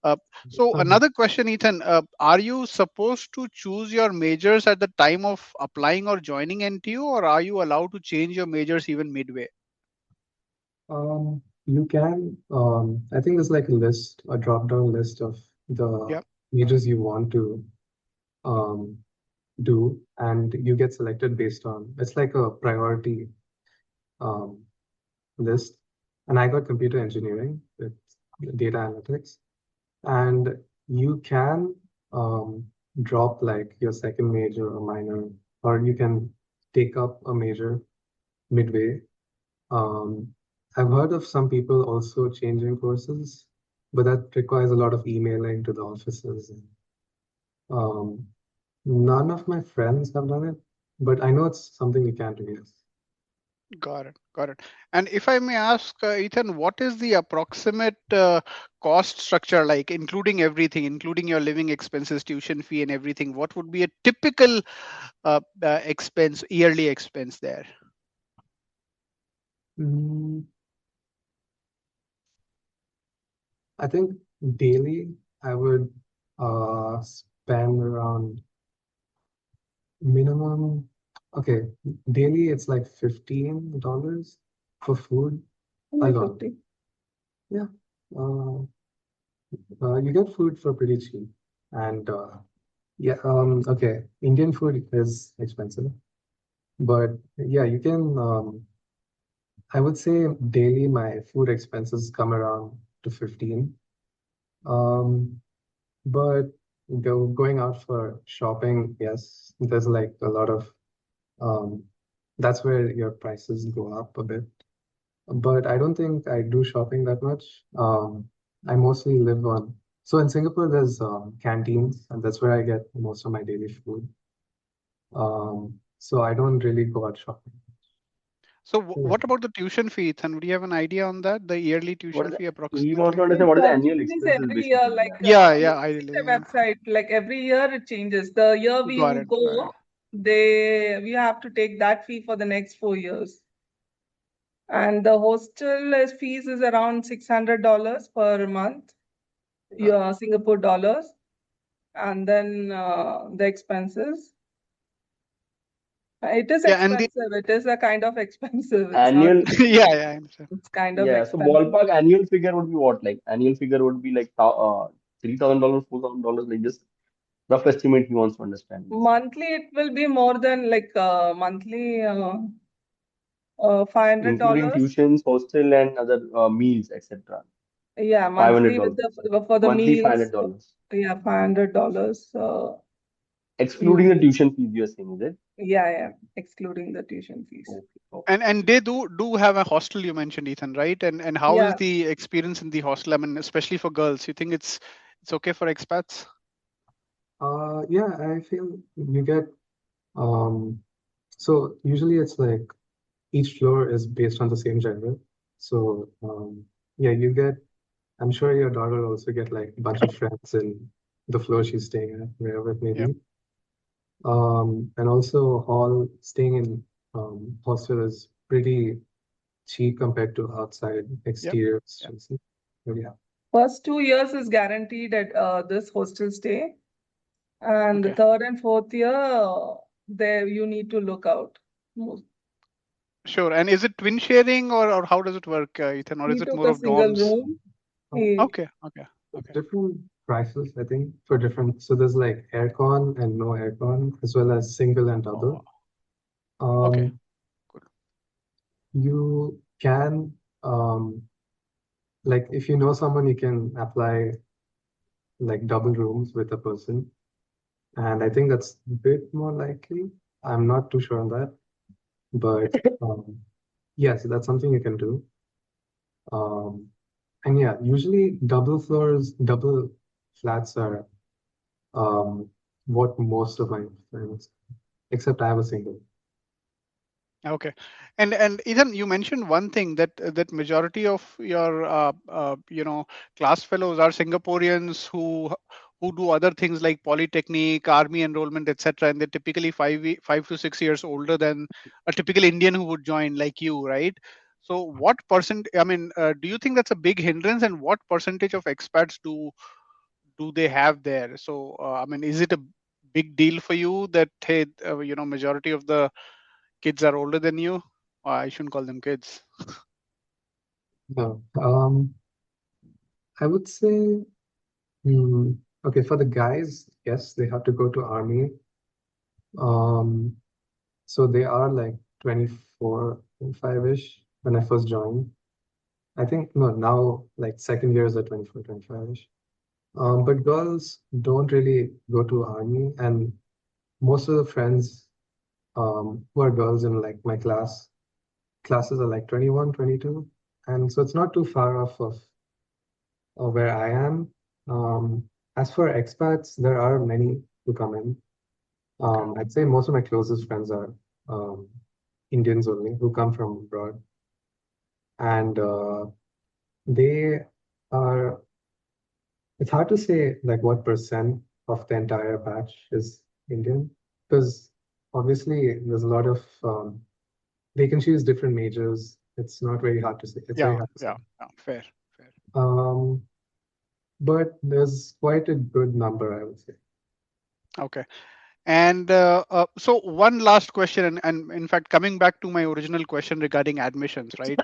Uh, so Um, another question, Ethan, are you supposed to choose your majors at the time of applying or joining NTU, or are you allowed to change your majors even midway? you can, I think there's like a list, a drop-down list of the Yeah. majors you want to um, do, and you get selected based on, it's like a priority um, list. And I got computer engineering with data analytics, and you can drop like your second major or minor, or you can take up a major midway. Um, I've heard of some people also changing courses, but that requires a lot of emailing to the offices. Um, None of my friends have done it, but I know it's something you can do, yes. Got it. Got it. And if I may ask, Ethan, what is the approximate cost structure like, including everything, including your living expenses, tuition fee, and everything? What would be a typical expense, yearly expense there? Mm, I think daily I would spend around minimum, okay, daily it's like $15 for food Only alone. 50. Yeah. Uh, you get food for pretty cheap. And yeah, okay, Indian food is expensive, but yeah, you can, I would say daily my food expenses come around to 15. Um, but going out for shopping, yes, there's like a lot of, um, that's where your prices go up a bit. But I don't think I do shopping that much. I mostly live on So in Singapore, there's canteens, and that's where I get most of my daily food. So I don't really go out shopping. So Yeah. what about the tuition fee, Ethan? Would you have an idea on that? The yearly What tuition is fee he wants to approximately? understand It's what is the annual changes expenses every year, basically. like Yeah. Yeah, you yeah, see ideally, the yeah. website, like every year it changes. The year Got we it, got it. go, we have to take that fee for the next 4 years. And the hostel fees is around $600 per month, Got it. your Singapore dollars, and then the expenses. It is Yeah, and the expensive. It is a kind of expensive. It's not. Annual, yeah, yeah, I understand. It's kind of yeah. So expensive. ballpark annual figure would be what? Like annual figure would be like $3,000, $4,000, like just rough estimate he wants to understand. Monthly, it will be more than like monthly Including $500. tuitions, hostel, and other meals, etc. Yeah, Five hundred monthly with dollars. the for the Monthly five meals. hundred dollars, Yeah, $500. excluding You the tuition fees. You're saying, is it? yeah, excluding the tuition fees. Okay, okay. And they do have a hostel, you mentioned, Ethan, right? And how is Yeah, the experience in the hostel? I mean, especially for girls. You think it's okay for expats? Yeah, I feel you get um. So usually it's like each floor is based on the same gender. So yeah, you get. I'm sure your daughter will also get like a bunch of friends in the floor she's staying at, wherever it may Yeah. be. And also hall staying in hostel is pretty cheap compared to outside Yep. exteriors. Yeah. But yeah. first 2 years is guaranteed at this hostel stay, and the Okay. third and fourth year, there you need to look out. Sure. And is it twin sharing or how does it work, Ethan? Or is He it took more a of single dorms? room. Um, He Okay. Okay. It's Okay. different prices, I think, for different. So there's like aircon and no aircon, as well as single and Oh, double. okay. Um, Good. you can like if you know someone, you can apply like double rooms with a person, and I think that's a bit more likely. I'm not too sure on that, but yeah, so that's something you can do. Um, and yeah, usually double floors, double flats are um, what most of my friends, except I have a single. Okay. And Ethan, you mentioned one thing that majority of your class fellows are Singaporeans who do other things like polytechnic, army enrollment, etc. And they're typically 5 to 6 years older than a typical Indian who would join, like you, right? So what percent? I mean, do you think that's a big hindrance? And what percentage of expats do they have there? So I mean, is it a big deal for you that hey, majority of the kids are older than you? I shouldn't call them kids. No, I would say, hmm, okay, for the guys, yes, they have to go to army. Um, so they are like 24, 25-ish when I first joined. I think, no, now like second years are 24, 25-ish. But girls don't really go to army, and most of the friends who are girls in like my classes are like 21, 22. And so it's not too far off of where I am. As for expats, there are many who come in. Okay. I'd say most of my closest friends are um, Indians only who come from abroad. And they are, it's hard to say like what percent of the entire batch is Indian, because obviously there's a lot of, they can choose different majors. It's not very hard to say. It's very Yeah, hard to say. yeah, yeah. Fair, fair. Um, but there's quite a good number, I would say. Okay. And so one last question, and in fact, coming back to my original question regarding admissions, right?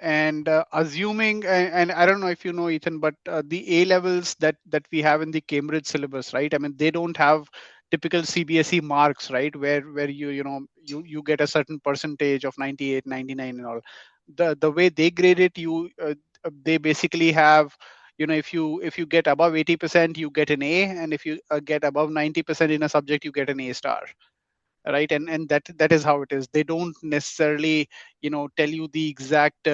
And assuming, and I don't know if you know, Ethan, but the A levels that we have in the Cambridge syllabus, right? I mean, they don't have typical CBSE marks, right? Where you get a certain percentage of 98, 99, and all. The way they grade it, they basically have, if you get above 80%, you get an A, and if you get above 90% in a subject, you get an A star, right? And that is how it is. They don't necessarily tell you the exact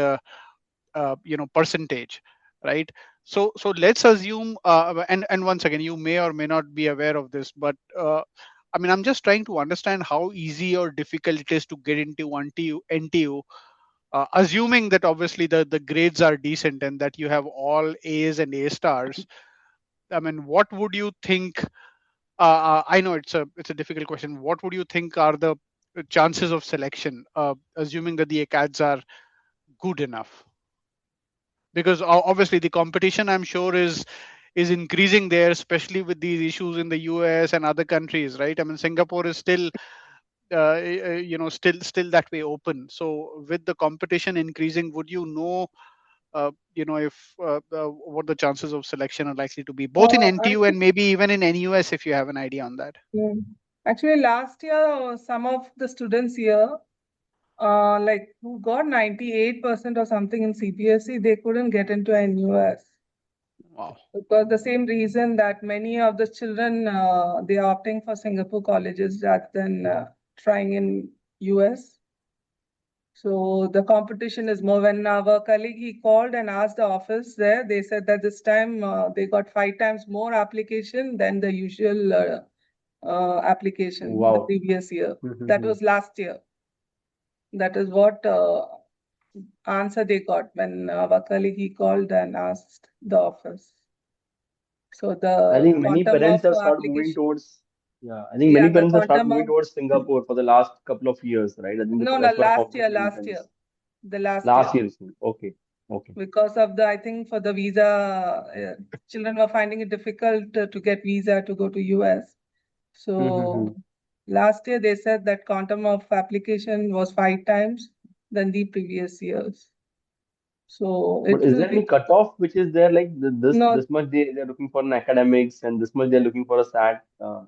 percentage, right? So let's assume, and once again, you may or may not be aware of this, but I mean, I'm just trying to understand how easy or difficult it is to get into NTU, assuming that obviously the grades are decent and that you have all A's and A stars. I mean, what would you think? I know it's a difficult question. What would you think are the chances of selection, assuming that the ACADS are good enough? Because obviously the competition, I'm sure, is increasing there, especially with these issues in the US and other countries, right? I mean, Singapore is still still that way open. So with the competition increasing, would you know if what the chances of selection are likely to be, both in I NTU and think, maybe even in NUS, if you have an idea on that? actually last year, some of the students here, like who got 98% or something in CBSE, they couldn't get into NUS. Wow. Because the same reason that many of the children, they are opting for Singapore colleges rather than trying in US. So the competition is more. When our colleague, he called and asked the office there, they said that this time they got 5 times more application than the usual application the Wow. previous year. That was last year. That is what answer they got when our colleague, he called and asked the office. So I the think many quantum parents of have started moving application, towards, yeah, I think yeah, many the parents have started quantum moving of, towards Singapore for the last couple of years, right? I think no, no, that's why competition is last year, intense. the last year. Last year, okay, okay. Because of the, I think for the visa, children were finding it difficult to get visa to go to US. So last year they said that quantum of application was 5 times than the previous years. So But it is will there any be, cutoff which is there, like no, this much they're looking for in academics and this much they're looking for a SAT? There's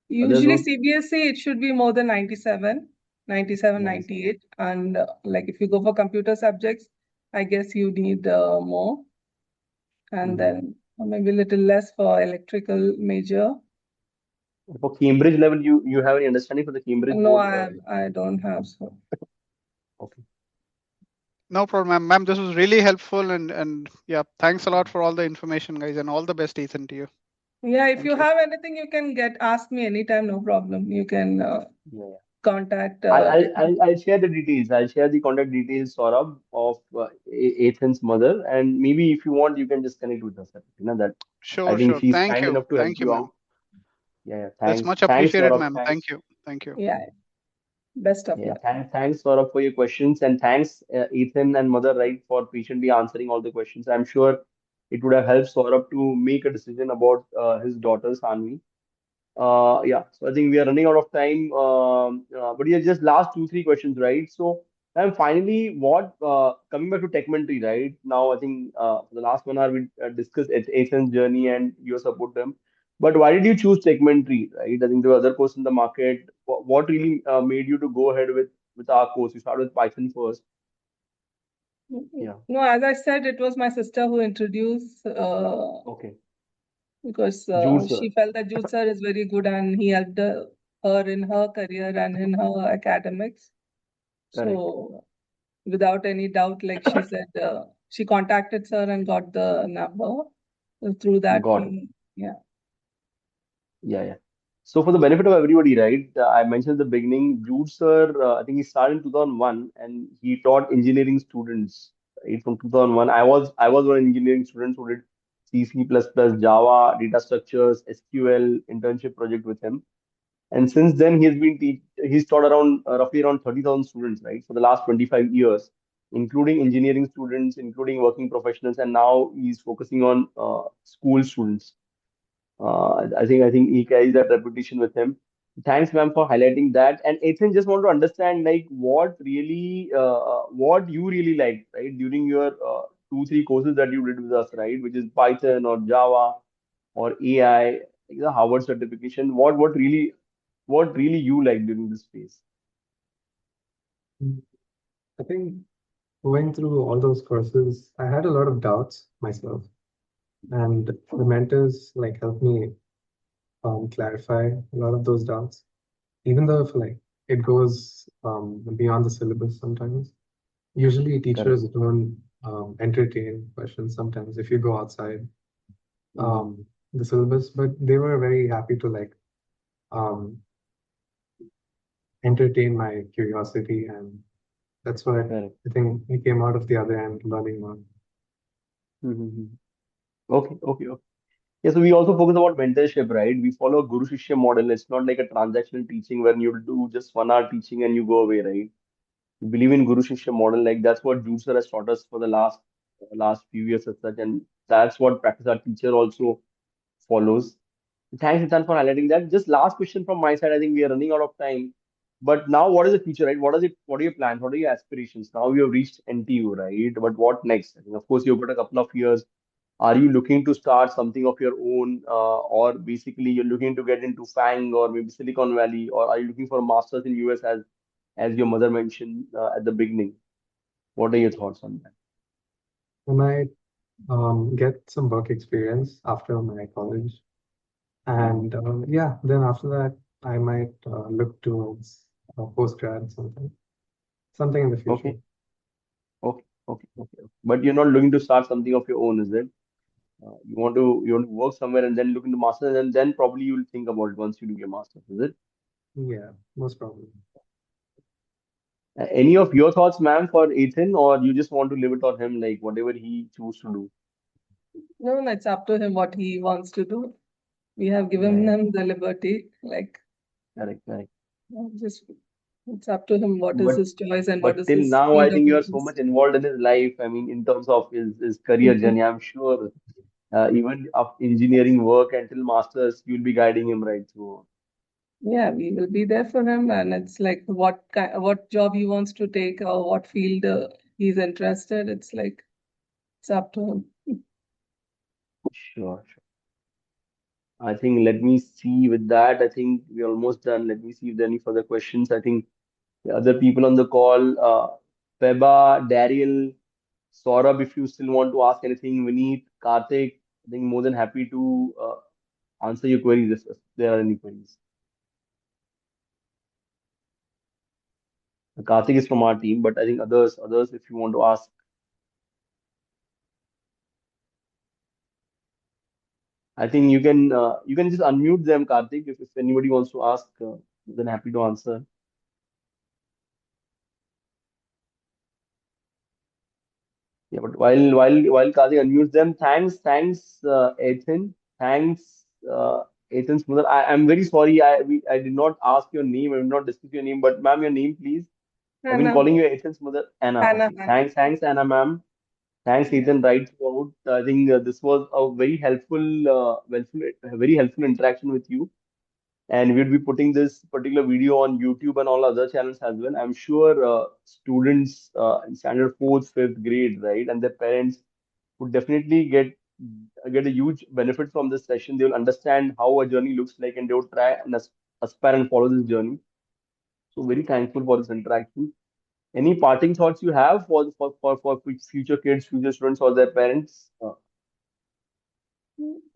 usually no CBSE, it should be more than 97, 97, 97. 98. And like if you go for computer subjects, I guess you need more. And Mhm. then maybe a little less for electrical major. For Cambridge level, you have any understanding for the Cambridge No, board? I don't have so. Okay. No problem, ma'am. This was really helpful, and yeah, thanks a lot for all the information, guys, and all the best, Ethan, to you. Yeah, if you Thank you. have anything, you can ask me anytime, no problem. You can Yeah, yeah. contact. I'll share the details. I'll share the contact details, Saurabh, of Ethan's mother, and maybe if you want, you can just connect with us. You know that I Sure, think sure. she's kind enough to help Thank you, you ma'am. out. Yeah, yeah. That's Thanks, much thanks, appreciated, Saurabh. ma'am. Thanks. Thank you. Yeah, best of Yeah, luck. thanks, Saurabh, for your questions, and thanks, Ethan and Mother, right, for patiently answering all the questions. I'm sure it would have helped Saurabh to make a decision about his daughter Sanvi. Yeah, so I think we are running out of time. But yeah, just last two, three questions, right? So, and finally, what coming back to Techmentry, right? Now, I think for the last 1 hour we discussed Ethan's journey and your support them. But why did you choose Techmentry, right? I think there were other courses in the market. What really made you to go ahead with our course? You started with Python first. Yeah. No, as I said, it was my sister who introduced Okay. because Jude she sir. felt that Jude sir is very good and he helped her in her career and in her academics. Correct. So without any doubt, like she said, she contacted sir and got the number. So through that, Got it. yeah. Yeah, yeah. So for the benefit of everybody, right? I mentioned at the beginning, Jude sir, I think he started in 2001 and he taught engineering students, right? From 2001. I was one engineering student who did C, C++, Java, data structures, SQL internship project with him. And since then, he's taught around roughly around 30,000 students, right? For the last 25 years, including engineering students, including working professionals, and now he's focusing on school students. I think he carries that reputation with him. Thanks, ma'am, for highlighting that. And Ethan, just want to understand like what you really liked, right, during your 2, 3 courses that you did with us, right, which is Python or Java or AI, like the Harvard certification. What really you liked during this phase? I think going through all those courses, I had a lot of doubts myself, and the mentors like helped me clarify a lot of those doubts. Even though if like it goes beyond the syllabus sometimes, usually Correct. teachers don't entertain questions sometimes if you go outside Mhm. the syllabus, but they were very happy to like um, entertain my curiosity, and that's what Correct. I think I came out of the other end learning more. Mhm. Okay, okay, okay. Yeah, so we also focus about mentorship, right? We follow a Guru Shishya model. It's not like a transactional teaching where you do just 1 hour teaching and you go away, right? We believe in Guru Shishya model. Like that's what Jude sir has taught us for the last few years as such, and that's what practice our teacher also follows. Thanks, Ethan, for highlighting that. Just last question from my side. I think we are running out of time. But now, what is the future, right? What is it? What are your plans? What are your aspirations? Now you have reached NTU, right? But what next? I think, of course, you've got a couple of years. Are you looking to start something of your own, or basically you're looking to get into FANG or maybe Silicon Valley, or are you looking for a master's in US as your mother mentioned at the beginning? What are your thoughts on that? I might get some work experience after my college, Mhm. and yeah, then after that, I might look towards postgrad, something in the future. Okay, okay. But you're not looking to start something of your own, is it? You want to work somewhere and then look into masters and then probably you'll think about it once you do your masters, is it? Yeah, most probably. Any of your thoughts, ma'am, for Ethan, or you just want to leave it on him, like whatever he choose to do? No, no, it's up to him what he wants to do. We have given Yeah, him the liberty, like correct. just it's up to him what is But his choice and what but is till his now, I field of think you are so much interest. involved in his life. I mean, in terms of his career journey, I'm sure even of engineering work until masters, you'll be guiding him right through. Yeah, we will be there for him, and it's like what job he wants to take or what field he's interested. It's like it's up to him. Sure. I think let me see with that. I think we're almost done. Let me see if there are any further questions. I think the other people on the call, Feba, Daryl, Saurabh, if you still want to ask anything, Vineet, Karthik, I think more than happy to answer your queries if there are any queries. Karthik is from our team, but I think others, if you want to ask, I think you can just unmute them, Karthik, if anybody wants to ask, then happy to answer. Yeah, but while Karthik unmutes them, thanks, Ethan, thanks, Ethan's mother. I'm very sorry. I did not ask your name. I did not discuss your name, but ma'am, your name, please. I've been Hannah, calling you Ethan's mother, Anna. Okay, Hannah. thanks, Anna, ma'am. Thanks, Yeah. Ethan. Right throughout. I think this was a very helpful interaction with you. And we'll be putting this particular video on YouTube and all other channels as well. I'm sure students in standard fourth, fifth grade, right, and their parents would definitely get a huge benefit from this session. They will understand how a journey looks like, and they will try and aspire and follow this journey. So very thankful for this interaction. Any parting thoughts you have for future kids, future students, or their parents?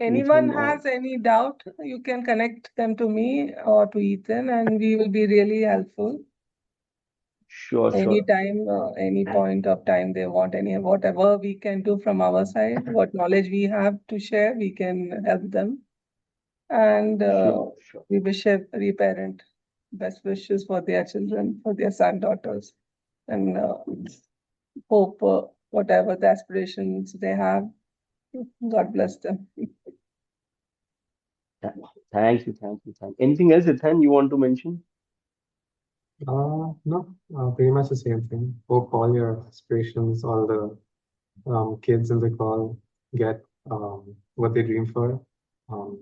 Anyone Anything? Or has any doubt, you can connect them to me or to Ethan, and we will be really helpful. sure. Anytime, any point of time they want, any whatever we can do from our side, what knowledge we have to share, we can help them. And Sure. we wish every parent best wishes for their children, for their son, daughters, and hope whatever the aspirations they have, God bless them. Th- Thank you. Anything else, Ethan, you want to mention? No, pretty much the same thing. Hope all your aspirations, all the kids in the call get what they dream for. Um,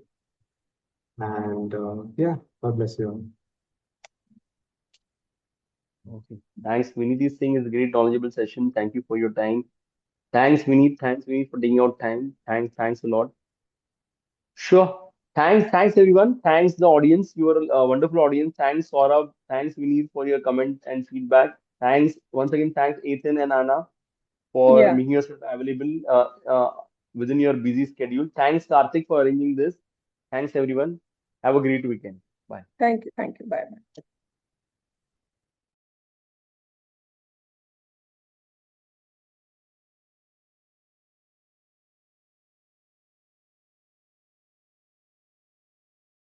and yeah, God bless you all. Okay. Thanks, Vinny. This thing is a great knowledgeable session. Thank you for your time. Thanks, Vinny, for taking out time. Thanks a lot. Sure. Thanks everyone. Thanks the audience. You are a wonderful audience. Thanks, Saurabh. Thanks, Vinny, for your comment and feedback. Thanks once again. Thanks, Ethan and Anna, for Yeah, making yourself available within your busy schedule. Thanks, Karthik, for arranging this. Thanks, everyone. Have a great weekend. Bye. thank you. Bye.